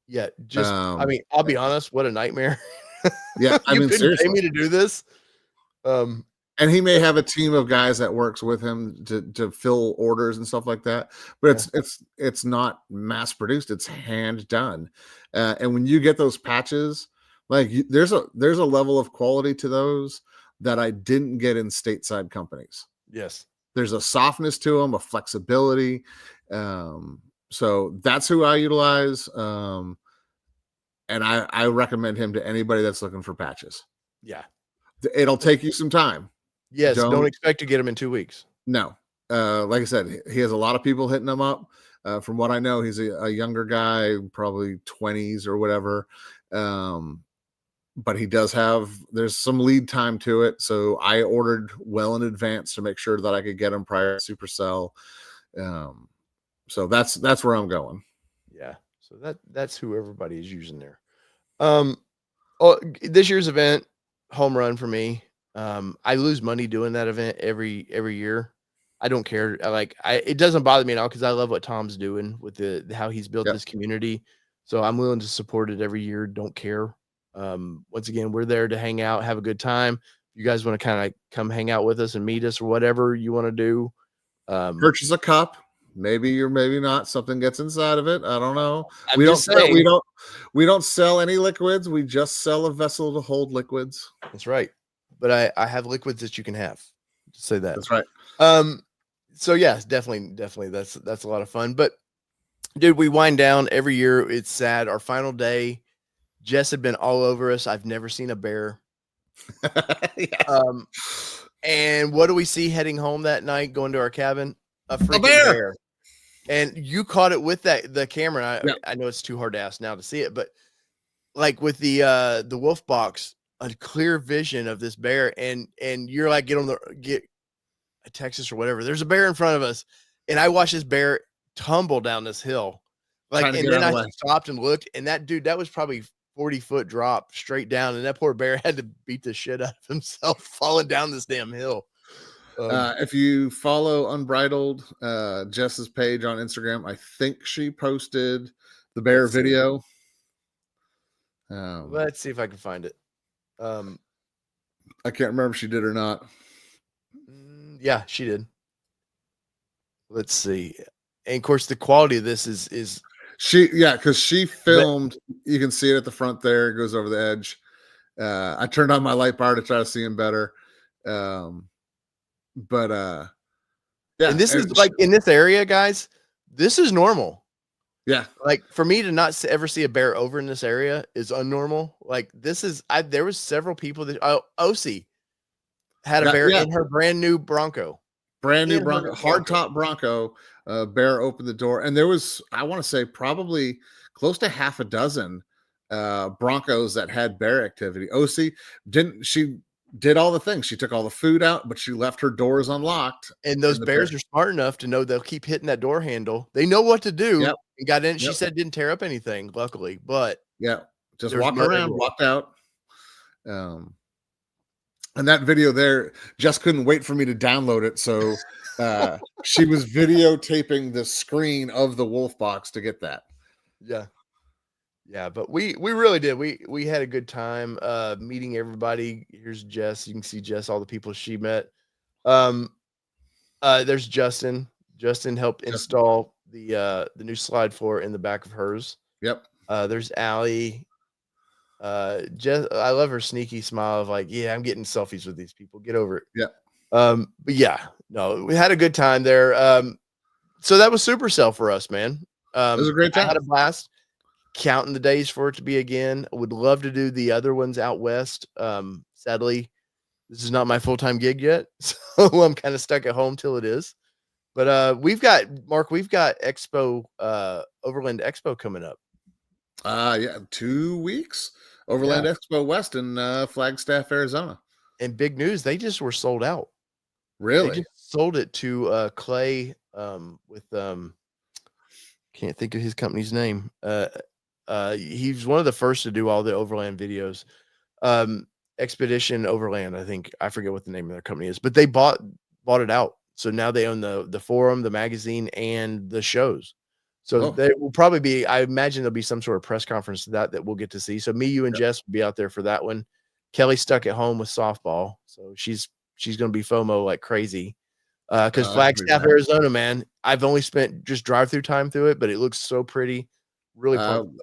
Yeah. Just, I mean, I'll be honest, what a nightmare. Yeah. I mean, seriously. Pay me to do this. And he may have a team of guys that works with him to fill orders and stuff like that, but it's not mass produced. It's hand done. And when you get those patches, like there's a level of quality to those that I didn't get in stateside companies. Yes. There's a softness to them, a flexibility. So that's who I utilize. And I recommend him to anybody that's looking for patches. Yeah. It'll take you some time. Yes. Don't expect to get them in 2 weeks. No. Like I said, he has a lot of people hitting him up. From what I know, he's a younger guy, probably 20s or whatever. But he does there's some lead time to it. So I ordered well in advance to make sure that I could get him prior to Supercell. So that's where I'm going. Yeah. So that's who everybody is using there. This year's event, home run for me. I lose money doing that event every year. I don't care. It doesn't bother me at all because I love what Tom's doing with how he's built this community. So I'm willing to support it every year. Don't care. Once again, we're there to hang out, have a good time. If you guys want to kind of come hang out with us and meet us or whatever you want to do, purchase a cup, Maybe or maybe not. Something gets inside of it. I don't know. I'm just saying. We don't sell any liquids. We just sell a vessel to hold liquids. That's right. But I have liquids that you can have. Just say that. That's right. So yes, definitely that's a lot of fun. But dude, we wind down every year. It's sad. Our final day, Jess had been all over us. I've never seen a bear. Yeah. And what do we see heading home that night, going to our cabin? A freaking bear. And you caught it with the camera. I know it's too hard to ask now to see it, but like with the wolf box, a clear vision of this bear, and you're like, get a Texas or whatever. There's a bear in front of us, and I watched this bear tumble down this hill, like, and then I stopped and looked, and that was probably 40-foot drop straight down, and that poor bear had to beat the shit out of himself falling down this damn hill. If you follow Unbridled, Jess's page on Instagram, I think she posted the bear video. Let's see if I can find it. I can't remember if she did or not. Yeah, she did. Let's see. And of course, the quality of this is because she filmed. You can see it at the front there. It goes over the edge. I turned on my light bar to try to see him better. Yeah, and this is like in this area, guys. This is normal. Yeah, like for me to not ever see a bear over in this area is unnormal. Like this is, there was several people that Osi had a bear in her brand new Bronco, hardtop Bronco. Bear opened the door, and there was, I want to say, probably close to half a dozen Broncos that had bear activity. Osi did all the things. She took all the food out, but she left her doors unlocked. And those bears are smart enough to know they'll keep hitting that door handle. They know what to do. Yep. And got in. She said didn't tear up anything, luckily, but just walked around, walked out. And that video there just couldn't wait for me to download it. So she was videotaping the screen of the wolf box to get that. Yeah, but we really did. We had a good time meeting everybody. Here's Jess. You can see Jess, all the people she met. There's Justin. Justin helped install the new slide floor in the back of hers. Yep. There's Allie. Jess, I love her sneaky smile of like, yeah, I'm getting selfies with these people. Get over it. Yeah. But yeah, no, we had a good time there. So that was Supercell for us, man. It was a great time. I had a blast. Counting the days for it to be again. I would love to do the other ones out west. Sadly, this is not my full-time gig yet, so I'm kind of stuck at home till it is. But we've got Expo, Overland Expo coming up. 2 weeks. Overland Expo West in Flagstaff, Arizona. And big news, they just were sold out. Really? They just sold it to Clay with can't think of his company's name. He's one of the first to do all the Overland videos. Expedition Overland, I think. I forget what the name of their company is, but they bought it out. So now they own the forum, the magazine, and the shows. So there will probably be, I imagine there'll be some sort of press conference that we'll get to see. So me, you, and Jess will be out there for that one. Kelly's stuck at home with softball, so she's going to be FOMO like crazy. Because Flagstaff, Arizona, man, I've only spent just drive-through time through it, but it looks so pretty. Really fun.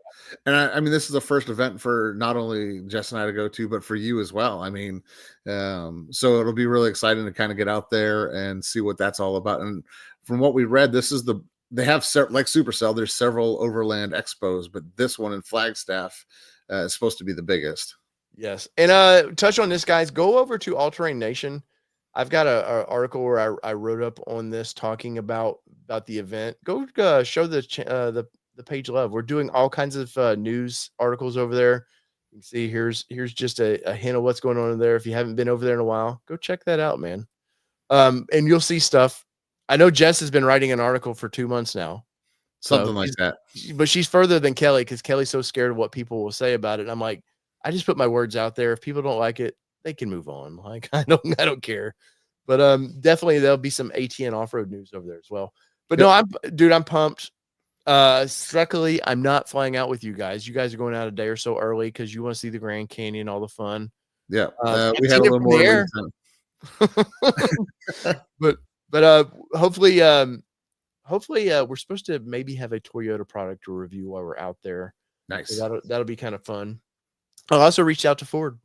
And I mean, this is the first event for not only Jess and I to go to, but for you as well. I mean, so it'll be really exciting to kind of get out there and see what that's all about. And from what we read, they have like Supercell, there's several Overland Expos, but this one in Flagstaff is supposed to be the biggest. Yes. And touch on this, guys. Go over to All Terrain Nation. I've got an article where I wrote up on this talking about the event. Go show the page love. We're doing all kinds of news articles over there. You can see here's just a hint of what's going on in there. If you haven't been over there in a while, go check that out, man. And you'll see stuff. I know Jess has been writing an article for 2 months now. Something like that. But she's further than Kelly because Kelly's so scared of what people will say about it. And I'm like, I just put my words out there. If people don't like it, they can move on. Like I don't care. But definitely there'll be some ATN off-road news over there as well. But no, I'm pumped. Luckily, I'm not flying out with you guys. You guys are going out a day or so early because you want to see the Grand Canyon, all the fun. Yeah, we had a little more time. but hopefully hopefully, we're supposed to maybe have a Toyota product to review while we're out there. Nice. So that'll be kind of fun. I also reached out to Ford.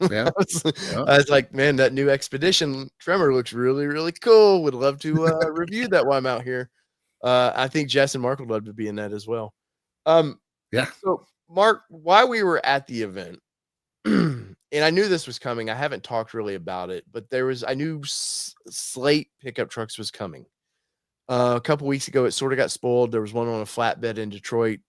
Yeah. I was like, man, that new Expedition Tremor looks really, really cool. Would love to review that while I'm out here. I think Jess and Mark would love to be in that as well. Yeah. So, Mark, while we were at the event, and I knew this was coming, I haven't talked really about it, but I knew Slate pickup trucks was coming. A couple weeks ago, it sort of got spoiled. There was one on a flatbed in Detroit.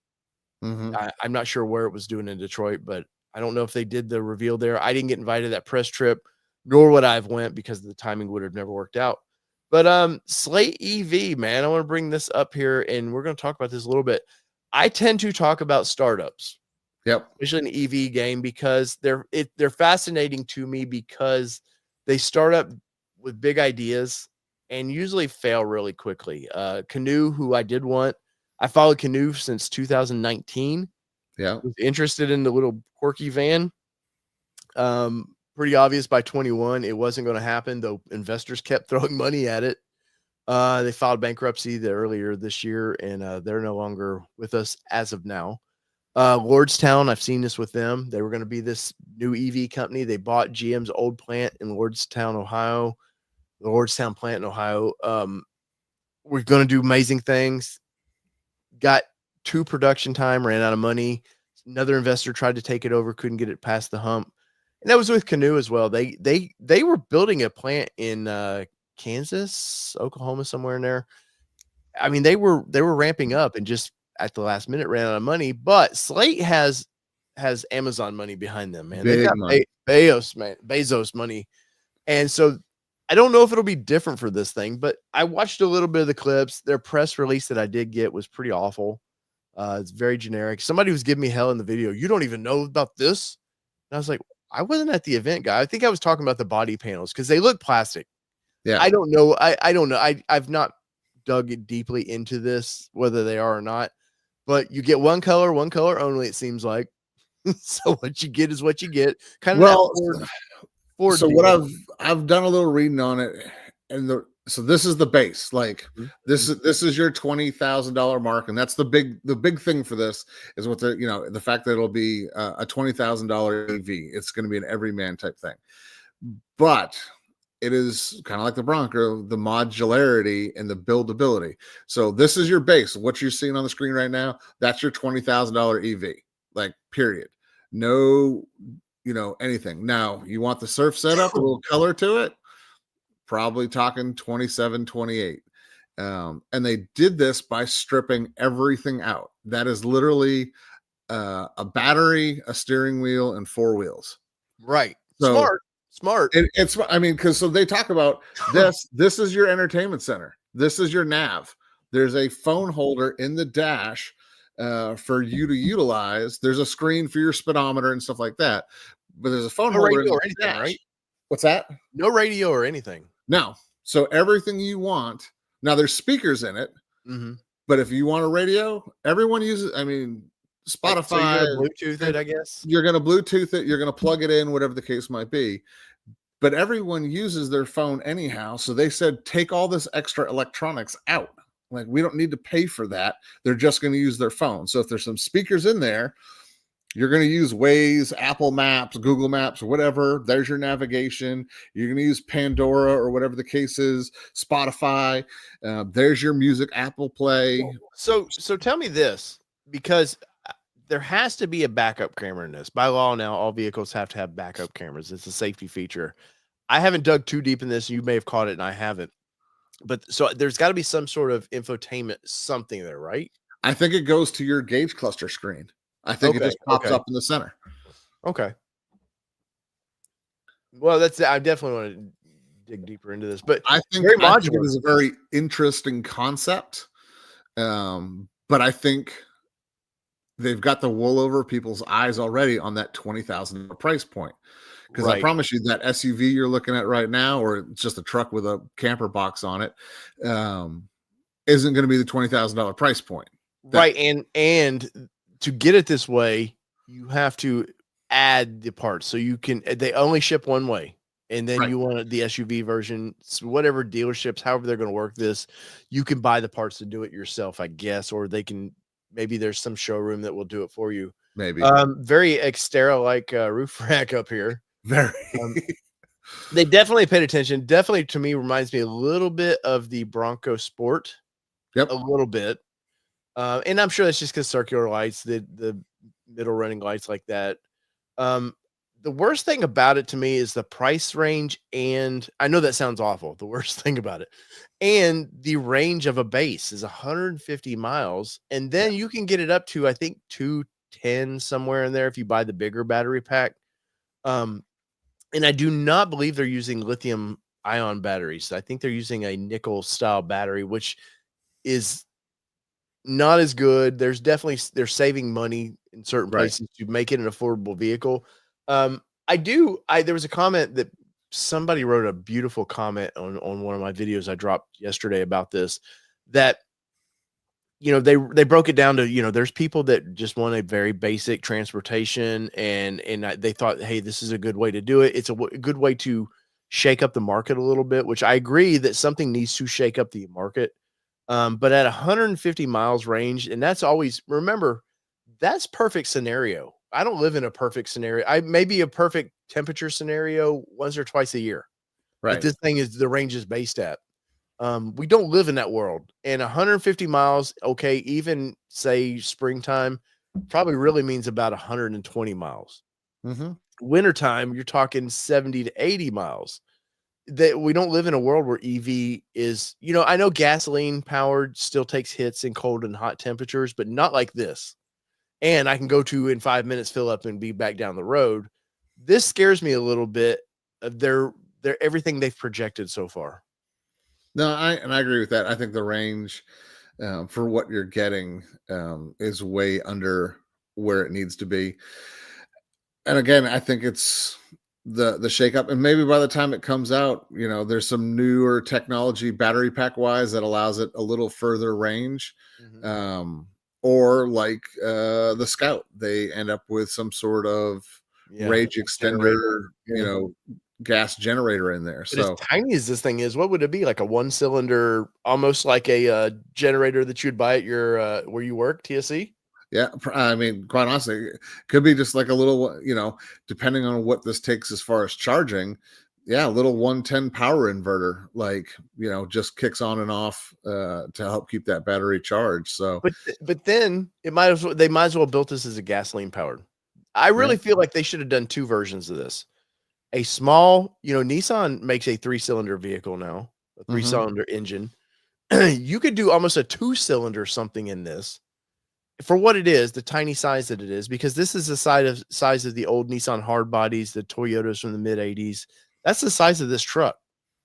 Mm-hmm. I'm not sure where it was doing in Detroit, but I don't know if they did the reveal there. I didn't get invited to that press trip, nor would I have went because the timing would have never worked out. But Slate EV, man, I want to bring this up here, and we're going to talk about this a little bit. I tend to talk about startups, especially an EV game, because they're fascinating to me because they start up with big ideas and usually fail really quickly. Canoe, who I did want, I followed Canoe since 2019. Yeah. Was interested in the little quirky van. Pretty obvious by 21, it wasn't going to happen, though investors kept throwing money at it. They filed bankruptcy earlier this year, and they're no longer with us as of now. Lordstown, I've seen this with them. They were going to be this new EV company. They bought GM's old plant in Lordstown, Ohio. The Lordstown plant in Ohio. We're going to do amazing things. Got 2 production time, ran out of money. Another investor tried to take it over, couldn't get it past the hump. And that was with Canoe as well. They were building a plant in Kansas, Oklahoma, somewhere in there. I mean, they were ramping up and just at the last minute ran out of money. But Slate has Amazon money behind them, man. They've got Bezos money. And so I don't know if it'll be different for this thing, but I watched a little bit of the clips. Their press release that I did get was pretty awful. It's very generic. Somebody was giving me hell in the video. You don't even know about this. And I was like, I wasn't at the event, guy. I think I was talking about the body panels because they look plastic. Yeah. I don't know. I don't know. I've not dug deeply into this, whether they are or not, but you get one color only, it seems like. So what you get is what you get. Kind of Ford so deal. What I've done a little reading on it, and so this is the base. Like this is your $20,000 mark, and that's the big thing for this is what the fact that it'll be a $20,000 EV. It's going to be an everyman type thing, but it is kind of like the Bronco, the modularity and the buildability. So this is your base. What you're seeing on the screen right now, that's your $20,000 EV. Like period. No. Anything. Now you want the surf setup, a little color to it, probably talking 27, 28. And they did this by stripping everything out. That is literally a battery, a steering wheel, and 4 wheels. Right. So, smart. Because so they talk about this is your entertainment center. This is your nav. There's a phone holder in the dash for you to utilize. There's a screen for your speedometer and stuff like that. But there's a phone holder radio or anything, right? What's that? No radio or anything. No. So everything you want. Now there's speakers in it. Mm-hmm. But if you want a radio, everyone uses. Spotify. So you're gonna Bluetooth it, I guess. You're going to Bluetooth it. You're going to plug it in, whatever the case might be. But everyone uses their phone anyhow. So they said, take all this extra electronics out. Like we don't need to pay for that. They're just going to use their phone. So if there's some speakers in there, you're going to use Waze, Apple Maps, Google Maps, or whatever. There's your navigation. You're going to use Pandora or whatever the case is, Spotify. There's your music, Apple Play. So tell me this, because there has to be a backup camera in this. By law now, all vehicles have to have backup cameras. It's a safety feature. I haven't dug too deep in this. You may have caught it and I haven't. But so there's got to be some sort of infotainment, something there, right? I think it goes to your gauge cluster screen. I think it just pops up in the center. Okay. Well, I definitely want to dig deeper into this, but I think it is a very interesting concept. But I think they've got the wool over people's eyes already on that $20,000 price point. Because I promise you that SUV you're looking at right now, or just a truck with a camper box on it, isn't going to be the $20,000 price point. Right. And to get it this way, you have to add the parts. So they only ship one way. and then Right. you want the SUV version, whatever dealerships, however they're going to work this, you can buy the parts to do it yourself, I guess, or they can, maybe there's some showroom that will do it for you. Maybe. Very Xterra like roof rack up here. Very. Um, they definitely paid attention. Definitely to me reminds me a little bit of the Bronco Sport, Yep. a little bit. And I'm sure that's just because circular lights, the middle running lights like that. Um, the worst thing about it to me is the price range, and I know that sounds awful. The worst thing about it, and the range of a base is 150 miles, and then you can get it up to I think 210 somewhere in there if you buy the bigger battery pack. Um, and I do not believe they're using lithium ion batteries. I think they're using a nickel style battery, which is not as good. There's definitely they're saving money in certain Right. places to make it an affordable vehicle. I there was a comment that somebody wrote a beautiful comment on one of my videos I dropped yesterday about this, that they broke it down to, there's people that just want a very basic transportation, and they thought, hey, this is a good way to do it. It's a good way to shake up the market a little bit, which I agree that something needs to shake up the market. But at 150 miles range, and that's always, remember, that's perfect scenario. I don't live in a perfect scenario. I may be a perfect temperature scenario once or twice a year that Right. this thing is the range is based at. We don't live in that world. And 150 miles, okay, even say springtime, probably really means about 120 miles. Mm-hmm. Wintertime, you're talking 70 to 80 miles. That we don't live in a world where EV is, I know gasoline powered still takes hits in cold and hot temperatures, but not like this. And I can go to in 5 minutes, fill up and be back down the road. This scares me a little bit of their everything they've projected so far. No, I agree with that. I think the range for what you're getting is way under where it needs to be. And again, I think it's the shakeup, and maybe by the time it comes out, there's some newer technology battery pack wise that allows it a little further range. Mhm. Or like the Scout, they end up with some sort of Yeah, range generator, extender, yeah. gas generator in there. But as So tiny as this thing is, what would it be? Like a one-cylinder, almost like a, generator that you'd buy at your, where you work, TSC? yeah, I mean, quite honestly, it could be just like a little, depending on what this takes as far as charging. Yeah, a little 110 power inverter, like, just kicks on and off to help keep that battery charged. So, But then they might as well built this as a gasoline powered. I yeah, really feel like they should have done 2 versions of this. A small, Nissan makes a 3-cylinder vehicle now, a hmm 3-cylinder engine. You could do almost a 2-cylinder something in this for what it is, the tiny size that it is, because this is the size of the old Nissan hard bodies, the Toyotas from the mid '80s. That's the size of this truck.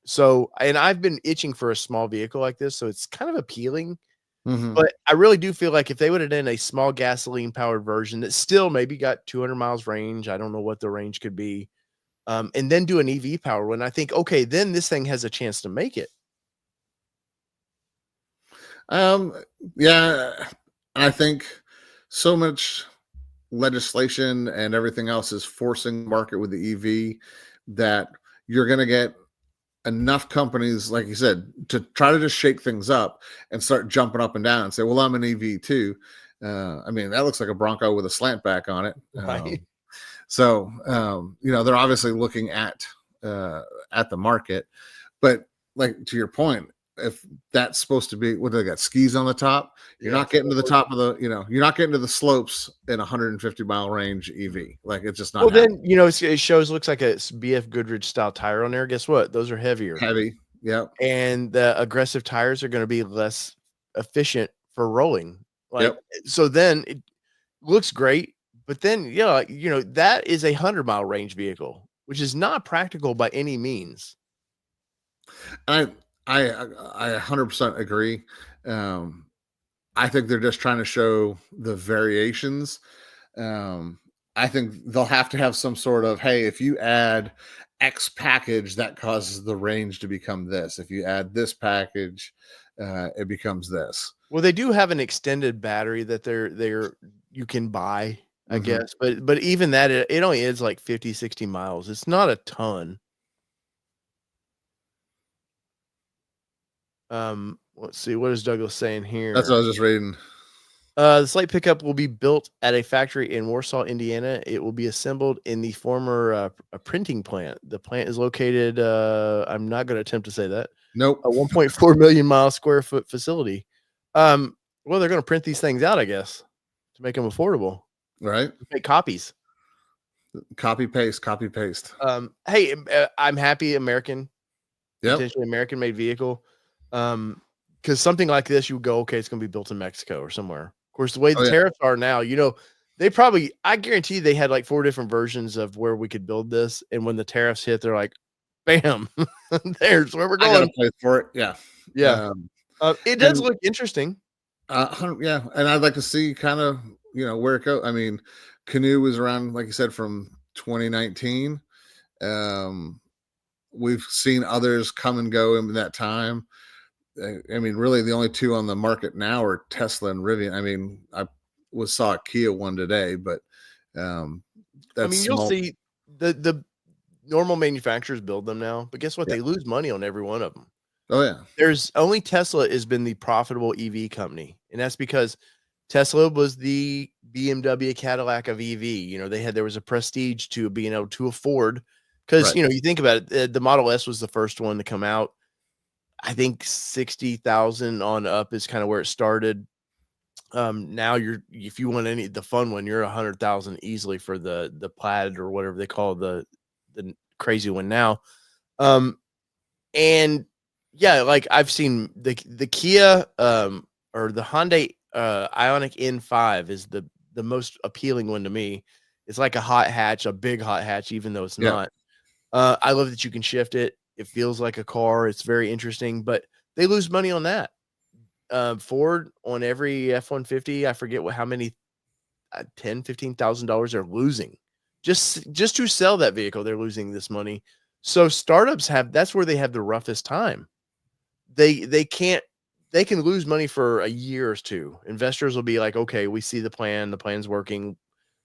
So, and I've been itching for a small vehicle like this, so it's kind of appealing. hmm But I really do feel like if they would have done a small gasoline powered version that still maybe got 200 miles range, I don't know what the range could be, and then do an EV power one, I think, okay, then this thing has a chance to make it. um, yeah, I think so much legislation and everything else is forcing the market with the EV that you're going to get enough companies, like you said, to try to just shake things up and start jumping up and down and say, well, I'm an EV too. I mean, that looks like a Bronco with a slant back on it. Right. They're obviously looking at the market, but like to your point, if that's supposed to be what they got skis on the top, you're Yeah. not getting to the top of you're not getting to the slopes in 150-mile range EV. Like it's just not Well, happening. then, it shows looks like a BF Goodrich style tire on there. Guess what? Those are heavier, Heavy. Yep. and the aggressive tires are going to be less efficient for rolling. Like, Yep. so then it looks great, but then, that is a 100-mile range vehicle, which is not practical by any means. I I 100% agree. Um, I think they're just trying to show the variations. Um, I think they'll have to have some sort of, hey, if you add X package, that causes the range to become this. If you add this package, it becomes this. Well, they do have an extended battery that they're you can buy, I hmm guess, but even that, it only is like 50, 60 miles. It's not a ton. Let's see. What is Douglas saying here? That's what I was just reading. The Slate pickup will be built at a factory in Warsaw, Indiana. It will be assembled in the former a printing plant. The plant is located. I'm not going to attempt to say that. Nope. A 1.4 million square foot facility. Well, they're going to print these things out, I guess, to make them affordable. Right. Make copies. Copy paste. Hey, I'm happy American, Yep. potentially American made vehicle. Because something like this, you would go, okay, it's going to be built in Mexico or somewhere. Of course, the way the tariffs are now, they probably, I guarantee they had like 4 different versions of where we could build this. And when the tariffs hit, they're like, bam, there's where we're going. I gotta play for it. Yeah. Yeah. It does look interesting. Yeah. And I'd like to see kind of, where it goes. I mean, Canoe was around, like you said, from 2019. We've seen others come and go in that time. I mean, really, the only 2 on the market now are Tesla and Rivian. I mean, I saw a Kia one today, but that's you'll see the normal manufacturers build them now, but guess what? They lose money on every one of them. Oh yeah. There's only Tesla has been the profitable EV company, and that's because Tesla was the BMW Cadillac of EV. There was a prestige to being able to afford, because you think about it, the Model S was the first one to come out. I think 60,000 on up is kind of where it started. Now if you want the fun one, you're 100,000 easily for the Plaid or whatever they call the crazy one now. And yeah, like I've seen the Kia or the Hyundai Ioniq N5 is the most appealing one to me. It's like a hot hatch, a big hot hatch, even though it's not. I love that you can shift it. It feels like a car. It's very interesting, but they lose money on that. Ford on every F-150, I forget how many, $10,000-$15,000 they're losing just to sell that vehicle. They're losing this money. So startups that's where they have the roughest time. They can lose money for a year or 2. Investors will be like, okay, we see the plan's working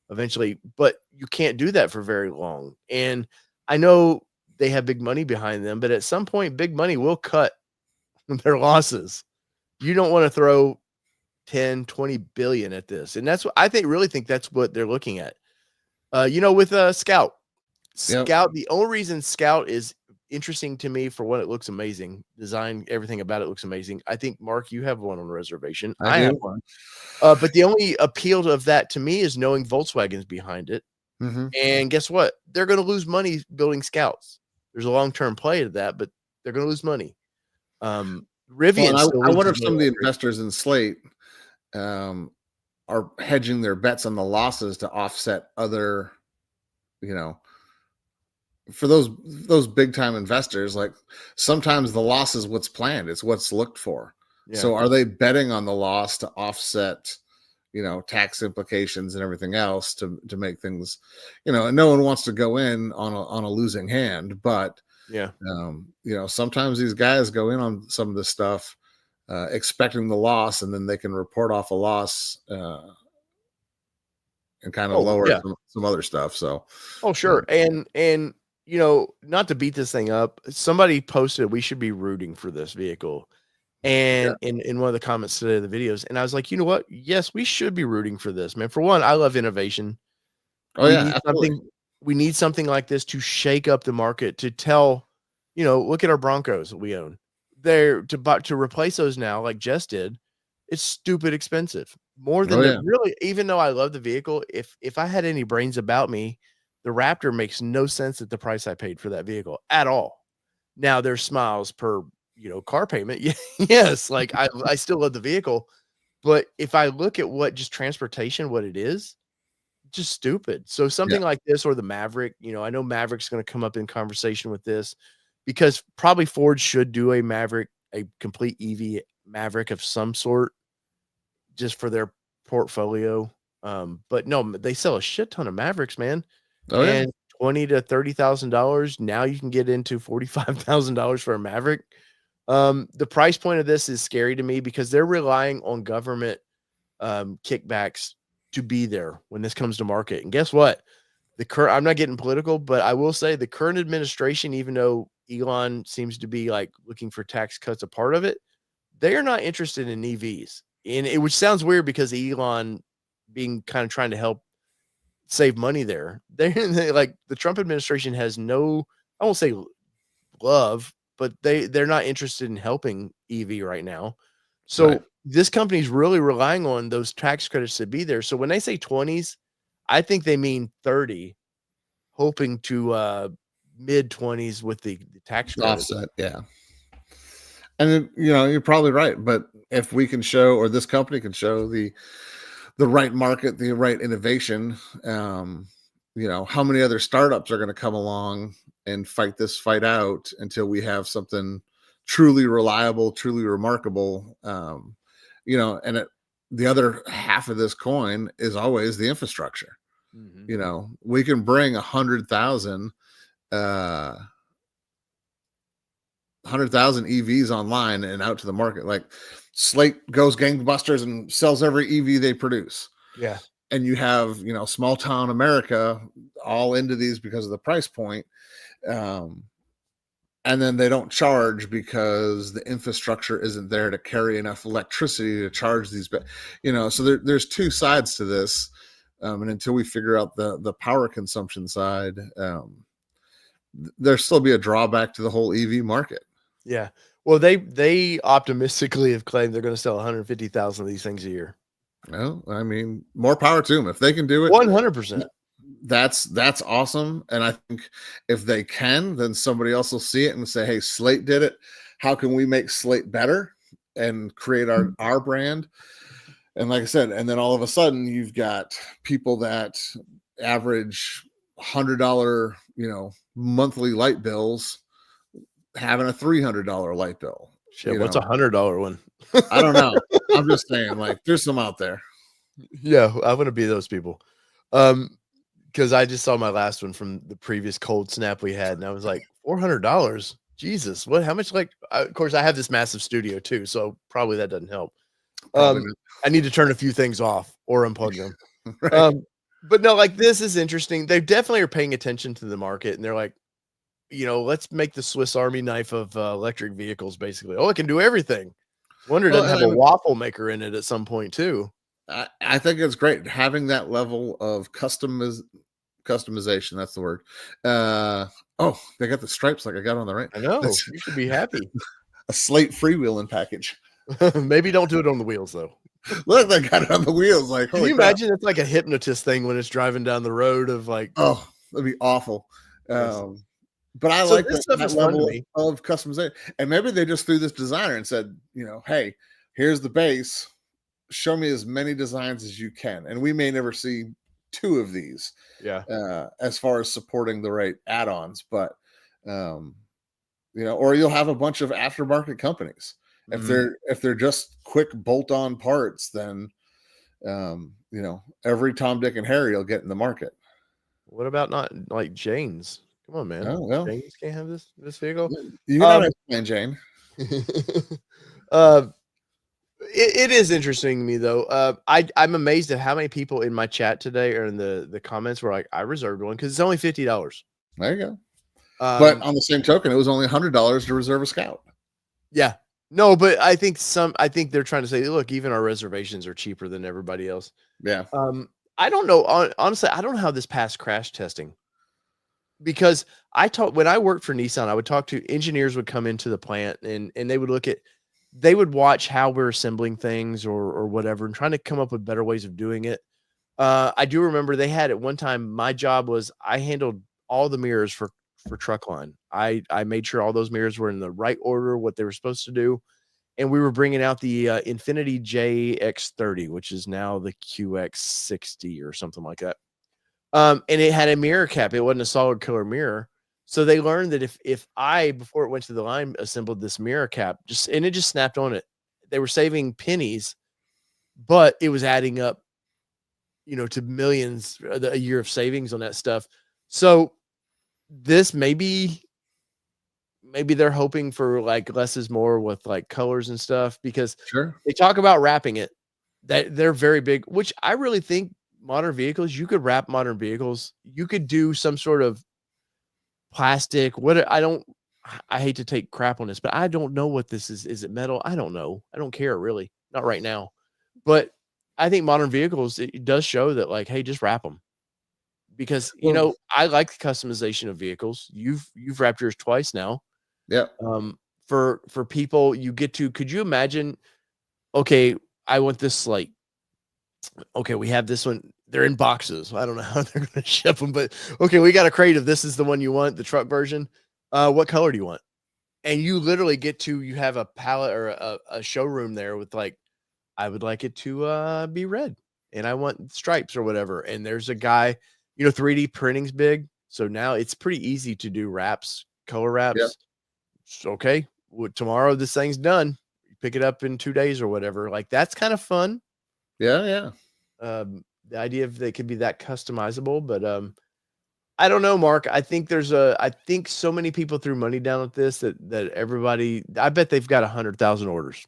eventually, but you can't do that for very long. And I know they have big money behind them, but at some point, big money will cut their losses. You don't want to throw 10, 20 billion at this. And that's what I really think that's what they're looking at. With Scout, the only reason Scout is interesting to me for what it looks amazing, design, everything about it looks amazing. I think, Mark, you have one on reservation. I have one. But the only appeal of that to me is knowing Volkswagen's behind it. Mm-hmm. And guess what? They're going to lose money building Scouts. There's a long-term play to that, but they're going to lose money. Rivian. I wonder if some of the investors in Slate are hedging their bets on the losses to offset other, for those big time investors. Like sometimes the loss is what's planned; it's what's looked for. Yeah. So are they betting on the loss to offset, tax implications and everything else to make things, and no one wants to go in on a losing hand, but sometimes these guys go in on some of this stuff expecting the loss, and then they can report off a loss and kind of lower some other stuff. So, sure. And not to beat this thing up, somebody posted we should be rooting for this vehicle. And in one of the comments today of the videos, and I was like, you know what? Yes, we should be rooting for this, man. For one, I love innovation. We need something like this to shake up the market, to tell, look at our Broncos that we own. They're to replace those now, like Jess did. It's stupid expensive. More than really, even though I love the vehicle, if I had any brains about me, the Raptor makes no sense at the price I paid for that vehicle at all. Now there's smiles per car payment. Yes, like I still love the vehicle, but if I look at what just transportation, what it is, just stupid. So something like this, or the Maverick, I know Maverick's going to come up in conversation with this, because probably Ford should do a Maverick, a complete EV Maverick of some sort, just for their portfolio. But no, they sell a shit ton of Mavericks, man. And $20,000 to $30,000. Now you can get into $45,000 for a Maverick. The price point of this is scary to me, because they're relying on government kickbacks to be there when this comes to market. And guess what? I'm not getting political, but I will say the current administration, even though Elon seems to be like looking for tax cuts a part of it, they are not interested in EVs. And which sounds weird because Elon being kind of trying to help save money there. They like the Trump administration has no, I won't say love, but they're not interested in helping EV right now. So Right. this company's really relying on those tax credits to be there. So when they say 20s, I think they mean 30, hoping to mid 20s with the tax credits. Offset. Yeah. And then, you're probably right. But if we can show, or this company can show the right market, the right innovation, how many other startups are going to come along and fight this fight out until we have something truly reliable, truly remarkable. The other half of this coin is always the infrastructure. We can bring 100,000 EVs online and out to the market. Like Slate goes gangbusters and sells every EV they produce. Yeah. And you have, small town America all into these because of the price point. And then they don't charge because the infrastructure isn't there to carry enough electricity to charge these. So there's two sides to this. And until we figure out the power consumption side, there'll still be a drawback to the whole EV market. Yeah. Well, they optimistically have claimed they're going to sell 150,000 of these things a year. Well, I mean, more power to them. If they can do it, 100%. That's awesome. And I think if they can, then somebody else will see it and say, hey, Slate did it. How can we make Slate better and create our brand? And like I said, and then all of a sudden you've got people that average $100, monthly light bills having a $300 light bill. Shit, what's $100 one? I don't know. I'm just saying, like, there's some out there. Yeah, I want to be those people. Because I just saw my last one from the previous cold snap we had, and I was like, $400. Jesus, what? How much? Like, of course, I have this massive studio too, so probably that doesn't help. I need to turn a few things off or unplug them. Right. But no, like this is interesting. They definitely are paying attention to the market, and they're like, let's make the Swiss Army knife of electric vehicles. Basically, it can do everything. Wonder it doesn't have a waffle maker in it at some point too. I think it's great having that level of customization. That's the word. They got the stripes like I got on the right. I know. You should be happy. A Slate freewheeling package. Maybe don't do it on the wheels though. Look, they got it on the wheels. Like, can you imagine? It's like a hypnotist thing when it's driving down the road of like, oh, that'd be awful. But I like that level of customization. And maybe they just threw this designer and said, hey, here's the base. Show me as many designs as you can. And we may never see 2 of these. Yeah. As far as supporting the right add-ons, but or you'll have a bunch of aftermarket companies. If they're just quick bolt-on parts, then every Tom, Dick, and Harry will get in the market. What about not like Jane's? Come on, man. Oh, well. Jane's can't have this vehicle. You can explain, Jane. It is interesting to me though. I'm amazed at how many people in my chat today or in the comments were like, I reserved one because it's only $50. There you go. But on the same token, it was only $100 to reserve a Scout. Yeah. No, but I think they're trying to say, look, even our reservations are cheaper than everybody else. Yeah. I don't know. Honestly, I don't know how this passed crash testing. Because when I worked for Nissan, I would talk to engineers would come into the plant and they would watch how we're assembling things or whatever and trying to come up with better ways of doing it. I do remember they had at one time, my job was I handled all the mirrors for Truckline. I made sure all those mirrors were in the right order, what they were supposed to do. And we were bringing out the Infiniti JX30, which is now the QX60 or something like that. And it had a mirror cap. It wasn't a solid color mirror. So they learned that if I, before it went to the line, assembled this mirror cap, and it just snapped on it, they were saving pennies, but it was adding up, to millions a year of savings on that stuff. So this maybe they're hoping for like less is more with like colors and stuff because they talk about wrapping it. That they're very big, which I really think modern vehicles, you could wrap modern vehicles. You could do some sort of plastic. I don't I hate to take crap on this, but I don't know what this is. Is it metal? I don't know. I don't care really. Not right now. But I think modern vehicles, it does show that like, hey, just wrap them. Because Well, I like the customization of vehicles. You've wrapped yours twice now. yeah. For people you get to, could you imagine, okay, I want this slate. Okay, we have this one. They're in boxes. I don't know how they're going to ship them, but okay, we got a crate of this is the one you want, the truck version. What color do you want? And you literally you have a palette or a showroom there with like, I would like it to be red and I want stripes or whatever. And there's a guy, 3D printing's big. So now it's pretty easy to do wraps, color Yeah. wraps. Okay. Tomorrow this thing's done. You pick it up in 2 days or whatever. Like that's kind of fun. Yeah. Yeah. The idea of they could be that customizable, but I don't know, Mark. I think I think so many people threw money down at this that everybody, I bet they've got 100,000 orders.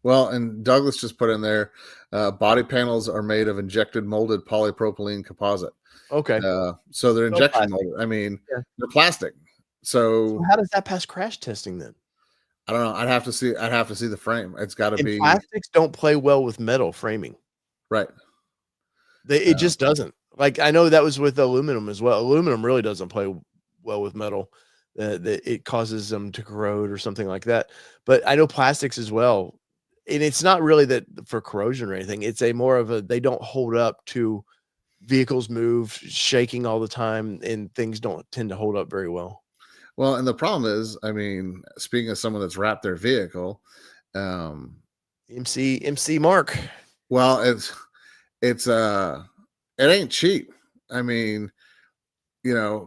Well, and Douglas just put in there, body panels are made of injected molded polypropylene composite. Okay. So they're So injection plastic. molded. I mean, Yeah. they're plastic. So So how does that pass crash testing then? I don't know. I'd have to see the frame. It's got to And be plastics don't play well with metal framing. right. It just doesn't. Like I know that was with aluminum as well. Aluminum really doesn't play well with metal. It causes them to corrode or something like that. But I know plastics as well. And it's not really that for corrosion or anything. It's a more of a they don't hold up to vehicles move, shaking all the time, and things don't tend to hold up very well. Well, and the problem is, I mean, speaking of someone that's wrapped their vehicle, MC Mark. well, it's it ain't cheap. I mean,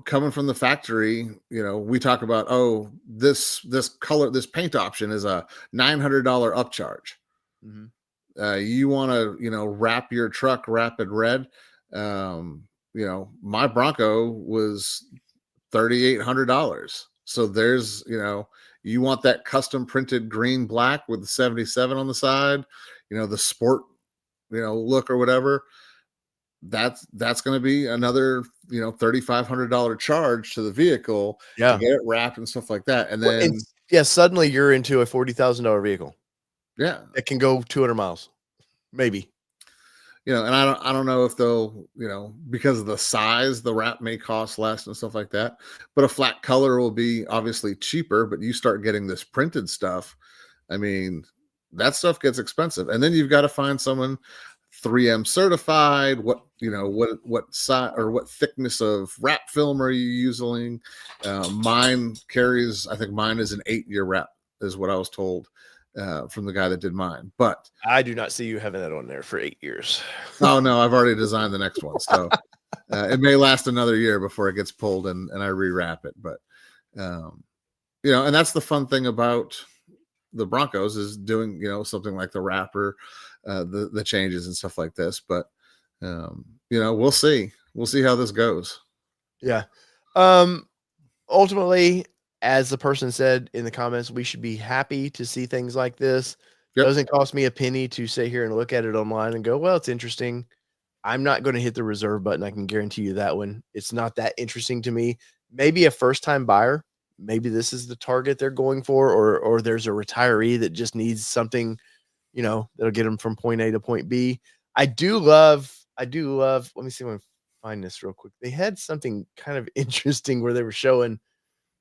coming from the factory, we talk about, oh, this color, this paint option is a $900 upcharge. Mhm. You want to, wrap your truck rapid red. My Bronco was $3,800. So there's, you want that custom printed green black with the 77 on the side, the sport, look or whatever. That's going to be another, $3,500 charge to the vehicle to Yeah. get it wrapped and stuff like that. And Well, then, suddenly you're into a $40,000 vehicle yeah, that can go 200 miles, maybe. and I don't know if they'll, because of the size, the wrap may cost less and stuff like that. But a flat color will be obviously cheaper. But you start getting this printed stuff. I mean, that stuff gets expensive, and then you've got to find someone 3M certified. What size or what thickness of wrap film are you using? Mine carries, I think mine is an 8-year wrap, is what I was told from the guy that did mine. But I do not see you having that on there for 8 years. oh no, I've already designed the next one, so it may last another year before it gets pulled and I rewrap it. But and that's the fun thing about the Broncos is doing something like the wrapper, the changes and stuff like this. But we'll see how this goes. Yeah. Ultimately, as the person said in the comments, we should be happy to see things like this. Yep. Doesn't cost me a penny to sit here and look at it online and go, well, it's interesting. I'm not going to hit the reserve button. I can guarantee you that one. It's not that interesting to me. Maybe a first time buyer, maybe this is the target they're going for, or there's a retiree that just needs something, that'll get them from point A to point B. I do love, let me see if I can find this real quick. They had something kind of interesting where they were showing,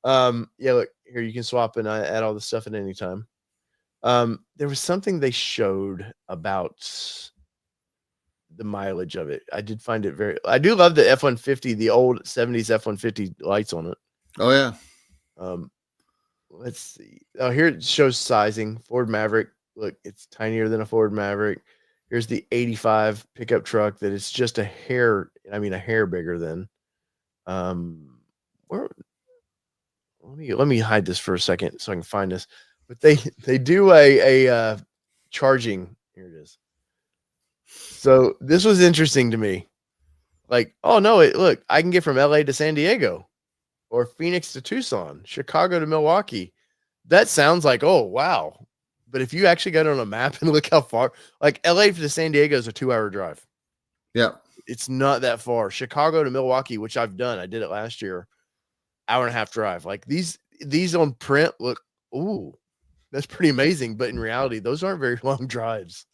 look here, you can swap and add all the stuff at any time. There was something they showed about the mileage of it. I did find it I do love the F-150, the old 70s F-150 lights on it. Oh yeah. Let's see. Oh, here it shows sizing. Ford Maverick. Look, it's tinier than a Ford Maverick. Here's the 85 pickup truck that is just a hair bigger than. Where let me hide this for a second so I can find this. But they do a charging. Here it is. So this was interesting to me. Like, oh no, look, I can get from LA to San Diego or Phoenix to Tucson, Chicago to Milwaukee. That sounds like, oh wow. But if you actually got on a map and look how far, like LA to San Diego is a 2-hour drive. Yeah. It's not that far. Chicago to Milwaukee, which I've done. I did it last year. 1.5-hour drive. Like these on print look, ooh, that's pretty amazing. But in reality, those aren't very long drives.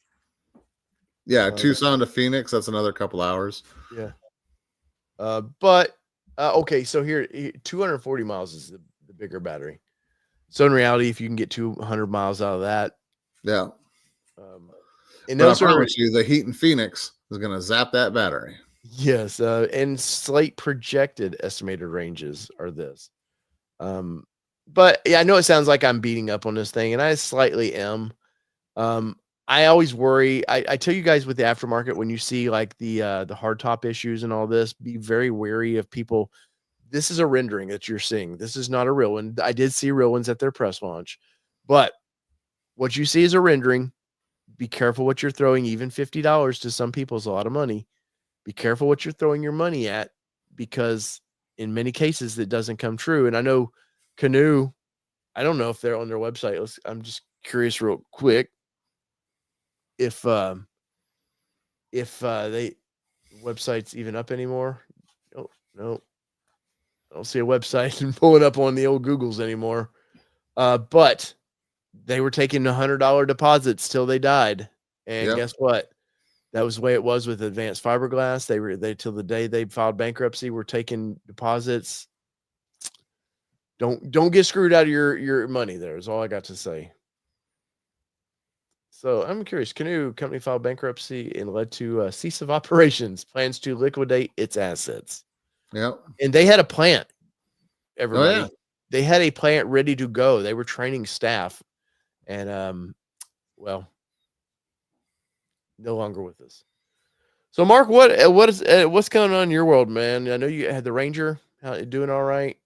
Yeah, Tucson to Phoenix, that's another couple hours. Yeah. But okay, so here 240 miles is the bigger battery. So in reality, if you can get 200 miles out of that, yeah. And but I promise you, the heat in Phoenix is going to zap that battery. Yes, and Slate projected estimated ranges are this. But yeah, I know it sounds like I'm beating up on this thing, and I slightly am. I always worry. I tell you guys with the aftermarket, when you see like the hardtop issues and all this, be very wary of people. This is a rendering that you're seeing. This is not a real one. I did see real ones at their press launch, but what you see is a rendering. Be careful what you're throwing. Even $50 to some people is a lot of money. Be careful what you're throwing your money at, because in many cases it doesn't come true. And I know Canoe, I don't know if they're on their website. I'm just curious real quick if they website's even up anymore. No, I don't see a website and pull it up on the old Googles anymore. But they were taking $100 deposits till they died. And guess what? That was the way it was with Advanced Fiberglass. They till the day they filed bankruptcy were taking deposits. Don't get screwed out of your money. There is all I got to say. So I'm curious. Canoe company filed bankruptcy and led to cease of operations. Plans to liquidate its assets. Yep. And they had a plant. Everybody, Oh, yeah. They had a plant ready to go. They were training staff, and well, no longer with us. So, Mark, what's going on in your world, man? I know you had the Ranger. How you doing? All right.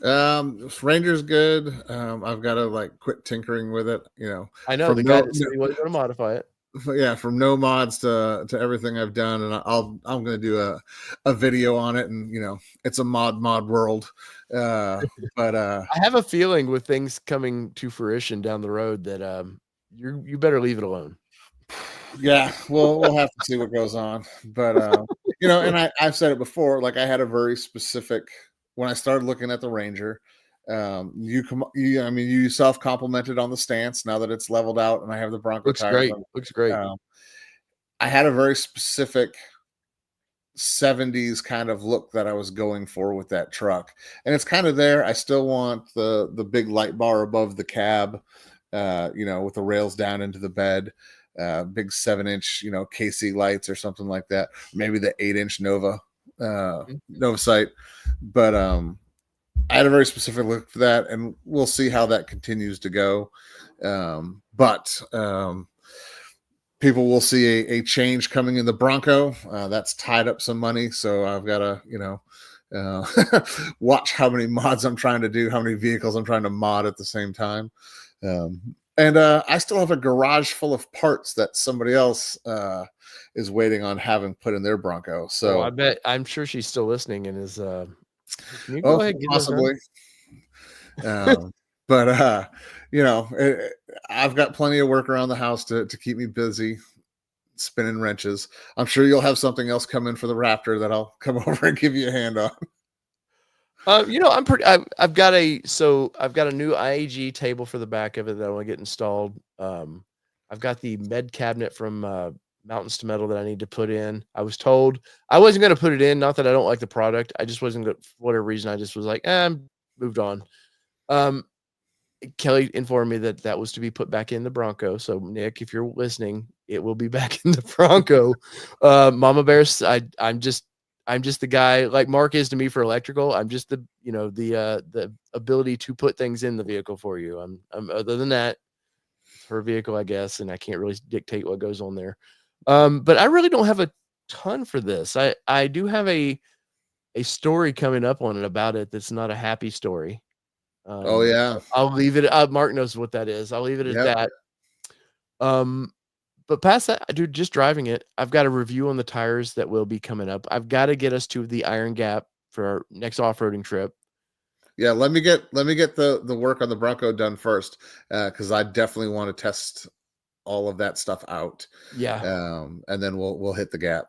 Ranger's good. I've got to like quit tinkering with it. I know the guy that said he wasn't going to modify it. Yeah, from no mods to everything I've done, and I'm going to do a video on it, and it's a mod world. But I have a feeling with things coming to fruition down the road that you better leave it alone. Yeah, we'll have to see what goes on. But and I've said it before. Like I had a very specific when I started looking at the Ranger. You self-complimented on the stance now that it's leveled out, and I have the Bronco tires. Looks great. I had a very specific 70s kind of look that I was going for with that truck, and it's kind of there. I still want the big light bar above the cab, with the rails down into the bed. Big 7-inch, KC lights or something like that. Maybe the 8-inch Nova sight. But I had a very specific look for that, and we'll see how that continues to go. But people will see a change coming in the Bronco. That's tied up some money, so I've got to, watch how many mods I'm trying to do, how many vehicles I'm trying to mod at the same time. And I still have a garage full of parts that somebody else is waiting on having put in their Bronco. So I'm sure she's still listening and is. Can you go ahead and get possibly. But I've got plenty of work around the house to keep me busy, spinning wrenches. I'm sure you'll have something else come in for the Raptor that I'll come over and give you a hand on. I've got a new IAG table for the back of it that I want to get installed. I've got the med cabinet from Mountains to Metal that I need to put in. I was told I wasn't going to put it in. Not that I don't like the product. I just wasn't going to, for whatever reason. I just was like, moved on. Kelly informed me that was to be put back in the Bronco. So Nick, if you're listening, it will be back in the Bronco. Mama Bears, I'm just the guy like Mark is to me for electrical. I'm just the ability to put things in the vehicle for you. I'm other than that, it's her vehicle, I guess, and I can't really dictate what goes on there. But I really don't have a ton for this. I do have a story coming up on it about it that's not a happy story. Oh yeah, I'll leave it. Mark knows what that is. I'll leave it at that. But past that, dude, just driving it, I've got a review on the tires that will be coming up. I've got to get us to the Iron Gap for our next off-roading trip. Yeah, let me get the work on the Bronco done first, because I definitely want to test all of that stuff out. Yeah. And then we'll hit the gap.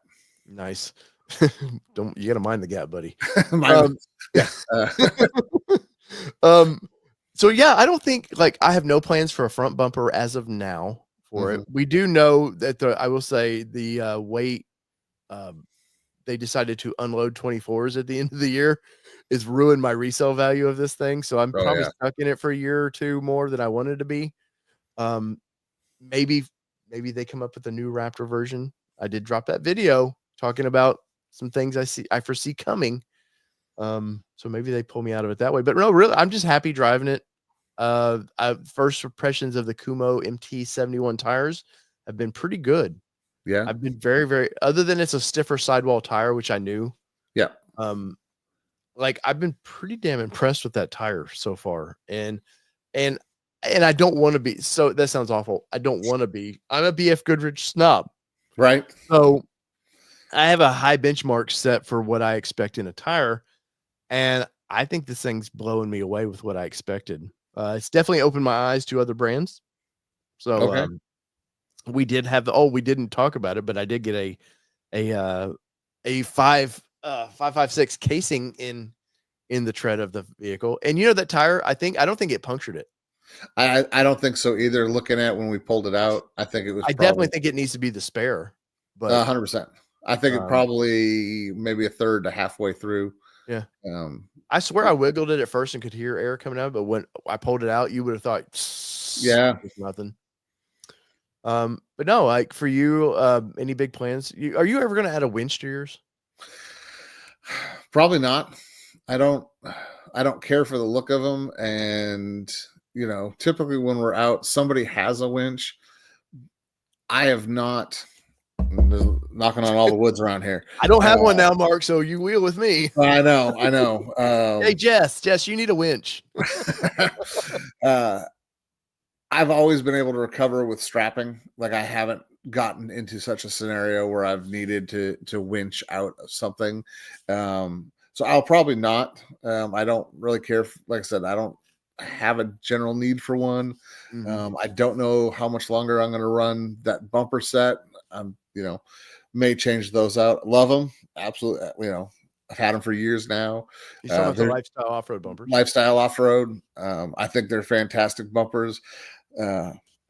Nice. You gotta mind the gap, buddy. Yeah. So yeah, I don't think like I have no plans for a front bumper as of now for it. Mhm. We do know that I will say the weight um, they decided to unload 24s at the end of the year is ruined my resale value of this thing. So I'm Oh probably yeah. stuck in it for a year or two more than I wanted to be. Um, maybe maybe they come up with a new Raptor version. I did drop that video talking about some things I foresee coming. So maybe they pull me out of it that way. But no, really, I'm just happy driving it. First impressions of the Kumo MT-71 tires have been pretty good. Yeah. I've been very, very other than it's a stiffer sidewall tire, which I knew. Yeah. Um, like I've been pretty damn impressed with that tire so far. And and I don't want to be so that sounds awful. I don't want to be. I'm a BF Goodrich snob. Right. So I have a high benchmark set for what I expect in a tire. And I think this thing's blowing me away with what I expected. It's definitely opened my eyes to other brands. So Okay. we did have we didn't talk about it, but I did get a 556 casing in the tread of the vehicle. And you know that tire, I don't think it punctured it. I don't think so either. Looking at when we pulled it out, I think it was I definitely probably think it needs to be the spare, but 100%. I think it um, probably maybe a third to halfway through. yeah. Um, I swear I wiggled it at first and could hear air coming out, but when I pulled it out, you would have thought yeah, it's nothing. But no, like for you, any big plans? Are you ever going to add a winch to yours? probably not. I don't. I don't care for the look of them, and typically when we're out, somebody has a winch. I have not. Knocking on all the woods around here. I don't have one now, Mark. So you wheel with me. I know. Hey, Jess, you need a winch. uh, I've always been able to recover with strapping. Like I haven't gotten into such a scenario where I've needed to winch out of something. So I'll probably not. I don't really care. Like I said, I don't have a general need for one. Mhm. I don't know how much longer I'm going to run that bumper set. May change those out. Love them. Absolutely. I've had them for years now. He's talking about the They're lifestyle off-road bumpers. lifestyle off-road. I think they're fantastic bumpers.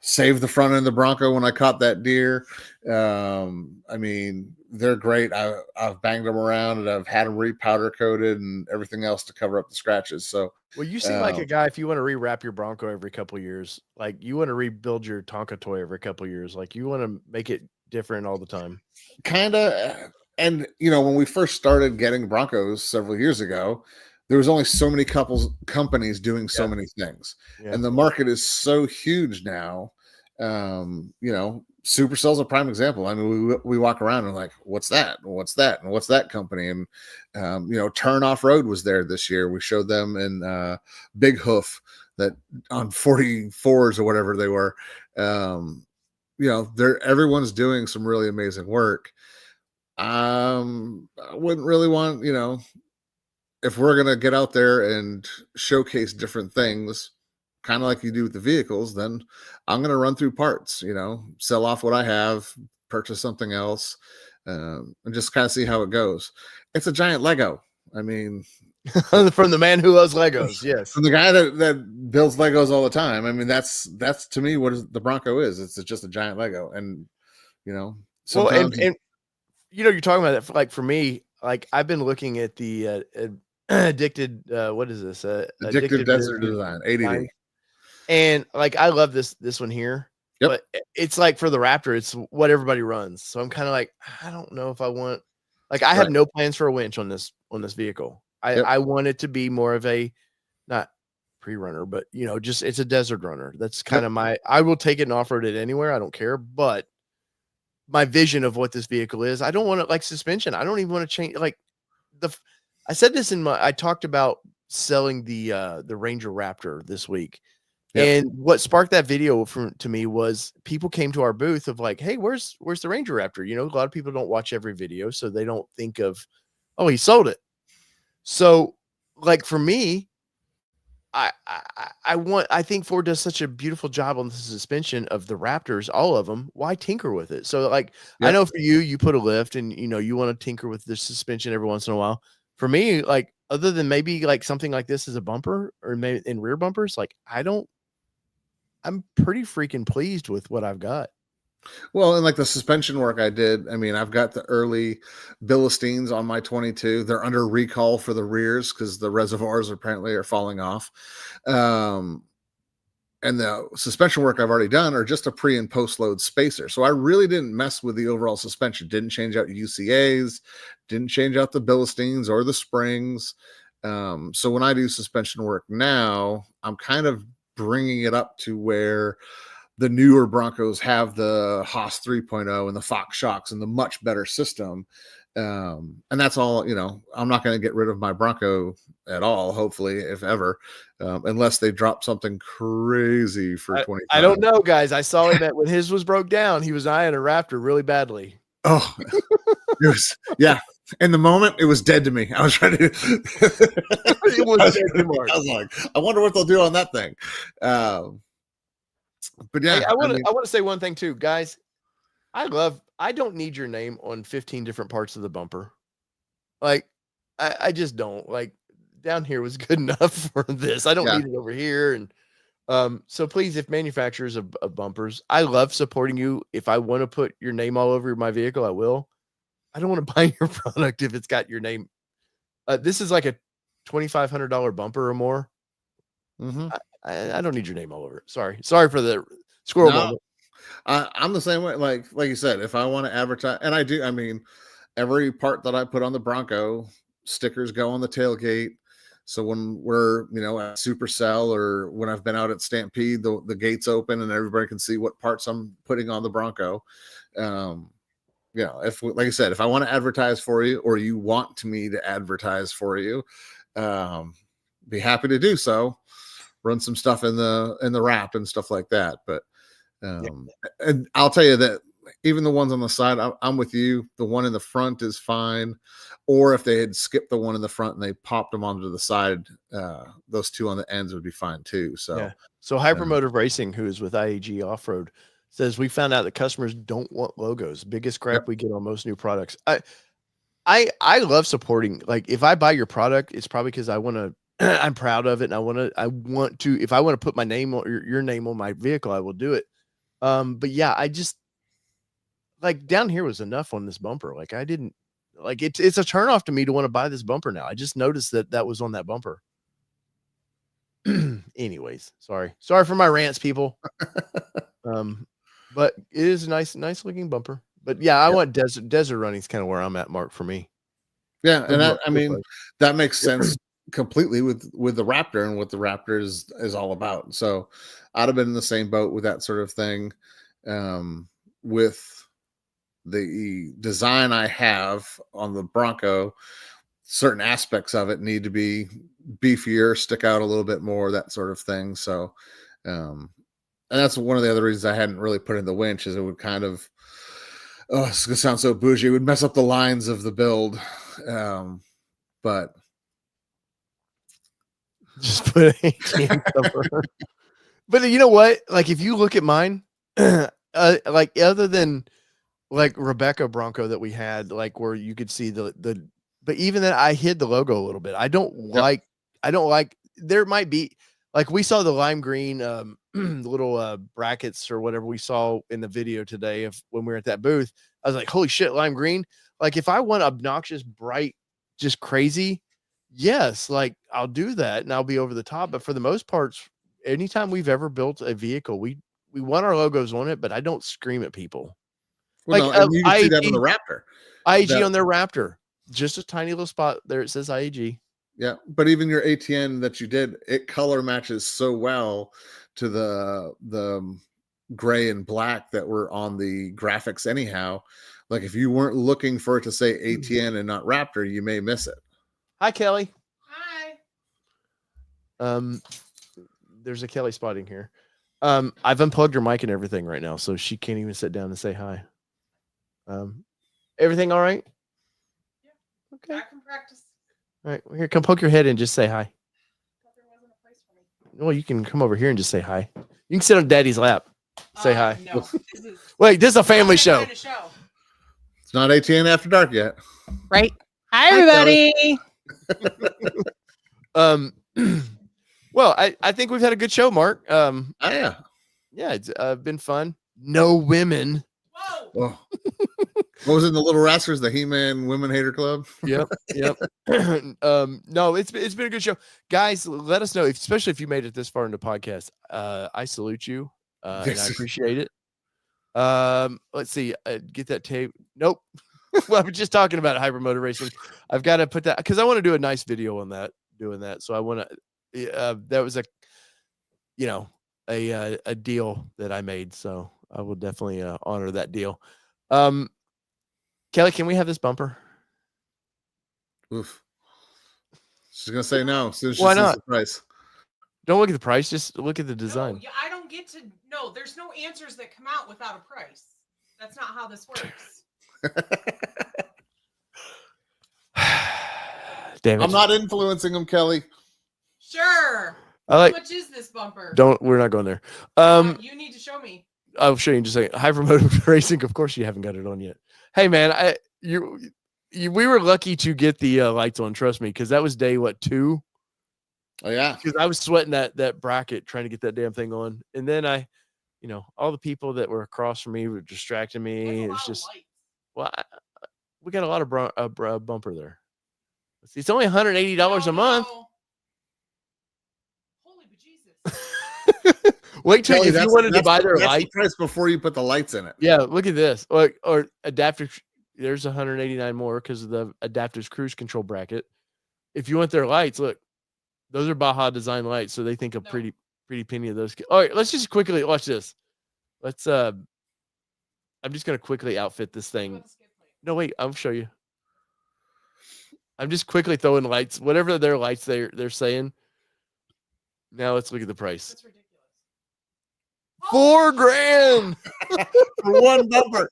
Saved the front end of the Bronco when I caught that deer. I mean, they're great. I've banged them around and I've had them repowder coated and everything else to cover up the scratches. So, Well, you seem like a guy, if you want to rewrap your Bronco every couple of years, like you want to rebuild your Tonka toy every couple of years, like you want to make it different all the time. kind of. And when we first started getting Broncos several years ago, there was only so many companies doing so Yeah. many things, Yeah. and the market is so huge now. Supercell's a prime example. I mean, we walk around and like, what's that? What's that? And what's that company? And Turn Off Road was there this year. We showed them in Big Hoof that on 44s or whatever they were. Everyone's doing some really amazing work. I wouldn't really want, if we're going to get out there and showcase different things, kind of like you do with the vehicles, then I'm going to run through parts, sell off what I have, purchase something else, and just kind of see how it goes. It's a giant Lego. I mean, From the man who loves Legos. Yes. from the guy that builds Legos all the time. I mean, that's to me what the Bronco is. It's just a giant Lego. And, Well, sometimes and you're talking about that. Like for me, like I've been looking at the addicted. What is this? Addictive Desert Design, ADD. And like I love this one here. Yep. But it's like for the Raptor, it's what everybody runs. So I'm kind of like, I don't know if I want. Like I have Right. no plans for a winch on this vehicle. I want it to be more of a not pre-runner, but just it's a desert runner. That's kind of I will take it and off-road it anywhere. I don't care. But my vision of what this vehicle is, I don't want to like suspension. I don't even want to change like I said this I talked about selling the Ranger Raptor this week. Yep. And what sparked that video to me was people came to our booth of like, hey, where's the Ranger Raptor? A lot of people don't watch every video, so they don't think of, oh, he sold it. So like for me, I think Ford does such a beautiful job on the suspension of the Raptors, all of them. Why tinker with it? So like, I know for you put a lift and you want to tinker with the suspension every once in a while. for me, like other than maybe like something like this as a bumper or maybe in rear bumpers, like I'm pretty freaking pleased with what I've got. Well, and like the suspension work I did, I mean, I've got the early Billisteens on my 22. They're under recall for the rears because the reservoirs apparently are falling off. And the suspension work I've already done are just a pre and post load spacer. So I really didn't mess with the overall suspension. Didn't change out UCAs, didn't change out the Billisteens or the springs. So when I do suspension work now, I'm kind of bringing it up to where the newer Broncos have the Haas 3.0 and the Fox shocks and the much better system. And that's all, I'm not going to get rid of my Bronco at all, hopefully, if ever, unless they drop something crazy for 25. I don't know, guys. I saw him when his was broke down. He was eyeing a Raptor really badly. Oh, it was, yeah. In the moment, it was dead to me. I was trying to. It was dead to Mark. I was like, I wonder what they'll do on that thing. But yeah, hey, I want to say one thing too, guys. I don't need your name on 15 different parts of the bumper. Like, I just don't. Like, down here was good enough for this. I don't need it over here. And so please, if manufacturers of bumpers, I love supporting you. If I want to put your name all over my vehicle, I will. I don't want to buy your product if it's got your name. This is like a $2,500 bumper or more. Mm-hmm. I don't need your name all over it. Sorry for the squirrel moment. I'm the same way. Like you said, if I want to advertise, and I do, I mean, every part that I put on the Bronco, stickers go on the tailgate. So when we're, at Supercell or when I've been out at Stampede, the gates open and everybody can see what parts I'm putting on the Bronco. If, like I said, if I want to advertise for you or you want me to advertise for you, be happy to do so. Run some stuff in the wrap and stuff like that. But and I'll tell you that even the ones on the side, I'm with you. The one in the front is fine. Or if they had skipped the one in the front and they popped them onto the side, those two on the ends would be fine too. So, Hypermotive Racing, who is with IAG Off-Road, says we found out that customers don't want logos. Biggest crap we get on most new products. I love supporting. Like, if I buy your product, it's probably because I want to. I'm proud of it, and I want to. If I want to put my name or your name on my vehicle, I will do it. But yeah, I just like down here was enough on this bumper. Like, I didn't like it's a turnoff to me to want to buy this bumper now. I just noticed that was on that bumper. Anyways, sorry for my rants, people. But it is a nice looking bumper. But yeah, I want desert running is kind of where I'm at, Mark, for me. Yeah, and that makes sense completely with the Raptor and what the Raptor is all about. So I'd have been in the same boat with that sort of thing. With the design I have on the Bronco, certain aspects of it need to be beefier, stick out a little bit more, that sort of thing. So and that's one of the other reasons I hadn't really put in the winch, is it would kind of, it's gonna sound so bougie, it would mess up the lines of the build. But just put ATM cover. But you know what? Like, if you look at mine, like other than like Rebecca Bronco that we had, like where you could see the but even then I hid the logo a little bit. I don't like there might be like we saw the lime green the little brackets or whatever we saw in the video today of when we were at that booth. I was like, holy shit, lime green. Like, if I want obnoxious, bright, just crazy, yes, like I'll do that and I'll be over the top. But for the most part, anytime we've ever built a vehicle, we want our logos on it, but I don't scream at people. Well, like, you can see that on the Raptor. IAG on their Raptor, just a tiny little spot there. It says IAG. Yeah, but even your ATN that you did, it color matches so well to the gray and black that were on the graphics anyhow. Like, if you weren't looking for it to say ATN and not Raptor, you may miss it. Hi, Kelly. Hi. There's a Kelly spotting here. I've unplugged her mic and everything right now, so she can't even sit down and say hi. Everything all right? Yeah. Okay. I can practice. All right, here, come poke your head in and just say hi. There wasn't a place for me. Well, you can come over here and just say hi. You can sit on Daddy's lap. Say hi. No. Wait, this is a family show. It's not ATN After Dark yet. Right. Hi, everybody. Well, I think we've had a good show, Mark. Oh, yeah. Yeah, it's been fun. No women. Whoa! Oh. What was in the Little Rascals, the He-Man Women Hater Club? Yep. No, it's been a good show, guys. Let us know, especially if you made it this far into podcast. I salute you, and I appreciate it. Let's see, get that tape. Nope. Well, I'm just talking about hypermotor racing. I've got to put that because I want to do a nice video on that, doing that. So I want to. That was a deal that I made. So I will definitely honor that deal. Kelly, can we have this bumper? Oof. She's gonna say no. As soon as she Why sees not? the price. Don't look at the price. Just look at the design. No, yeah, I don't get to. No, there's no answers that come out without a price. That's not how this works. Damn it! I'm not influencing him, Kelly. Sure. How much is this bumper? We're not going there. You need to show me. I'll show you in just a second. Hypermotor racing. Of course, you haven't got it on yet. Hey, man, we were lucky to get the lights on. Trust me, because that was day 2. Oh yeah, because I was sweating that bracket trying to get that damn thing on, and then all the people that were across from me were distracting me. It's just we got a lot of bumper there. Let's see, it's only $180 a month. Holy bejesus. Wait till Kelly, if you wanted to buy their that's light the price before you put the lights in it. Yeah, look at this. Or adaptive. There's 189 more because of the adaptive cruise control bracket. If you want their lights, look, those are Baja design lights, so they think a pretty penny of those. All right, let's just quickly watch this. Let's I'm just gonna quickly outfit this thing. No, wait, I'll show you. I'm just quickly throwing lights, whatever their lights they're saying. Now let's look at the price. That's ridiculous. $4,000 for one bumper.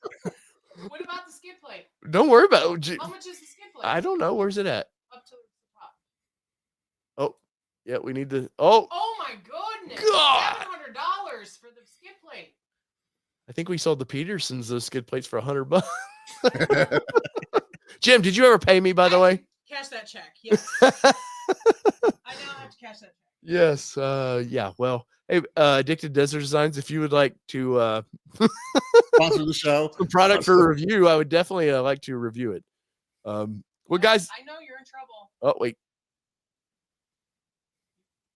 What about the skid plate? Don't worry about it. How much is the skid plate? I don't know. Where's it at? Up to the top. Oh, yeah, we need to. Oh my goodness! God. $700 for the skid plate. I think we sold the Petersons those skid plates for $100. Jim, did you ever pay me, by the way? Cash that check. Yes. I now have to cash that check. Yes. Yeah. Well, hey, Addicted Desert Designs, if you would like to sponsor the show, the product for review, I would definitely like to review it. Well, guys, I know you're in trouble. Oh, wait.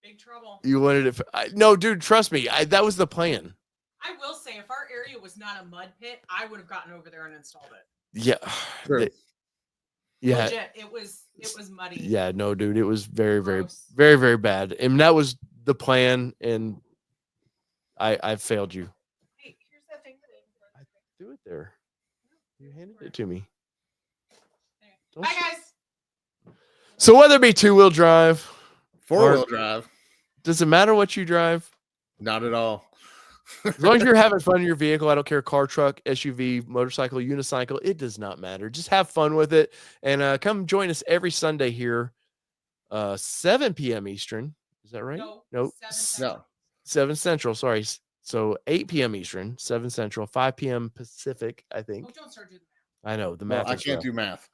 Big trouble. You wanted it? No, dude, trust me. That was the plan. I will say, if our area was not a mud pit, I would have gotten over there and installed it. Yeah. Yeah. Legit, it was muddy. Yeah, no, dude, it was very, very, very, very bad. And that was the plan, and I failed you. Hey, here's that thing. I threw it there. You handed it to me. Bye, guys. So whether it be 2-wheel drive, 4-wheel drive, does it matter what you drive? Not at all. As long as you're having fun in your vehicle, I don't care, car, truck, SUV, motorcycle, unicycle, it does not matter. Just have fun with it. And come join us every Sunday here, 7 p.m. Eastern. Is that right? No. 7 Central, sorry. So 8 p.m. Eastern, 7 Central, 5 p.m. Pacific, I think. Oh, don't start doing that. I know, the math. I can't do math.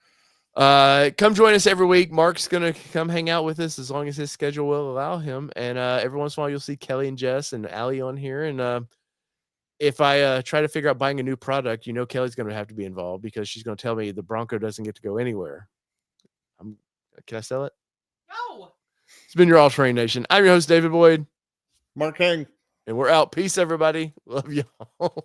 Come join us every week. Mark's gonna come hang out with us as long as his schedule will allow him. And every once in a while, you'll see Kelly and Jess and Allie on here. And if I try to figure out buying a new product, Kelly's gonna have to be involved because she's gonna tell me the Bronco doesn't get to go anywhere. Can I sell it? No. It's been your All Terrain Nation. I'm your host, David Boyd. Mark Hang. And we're out. Peace, everybody. Love y'all.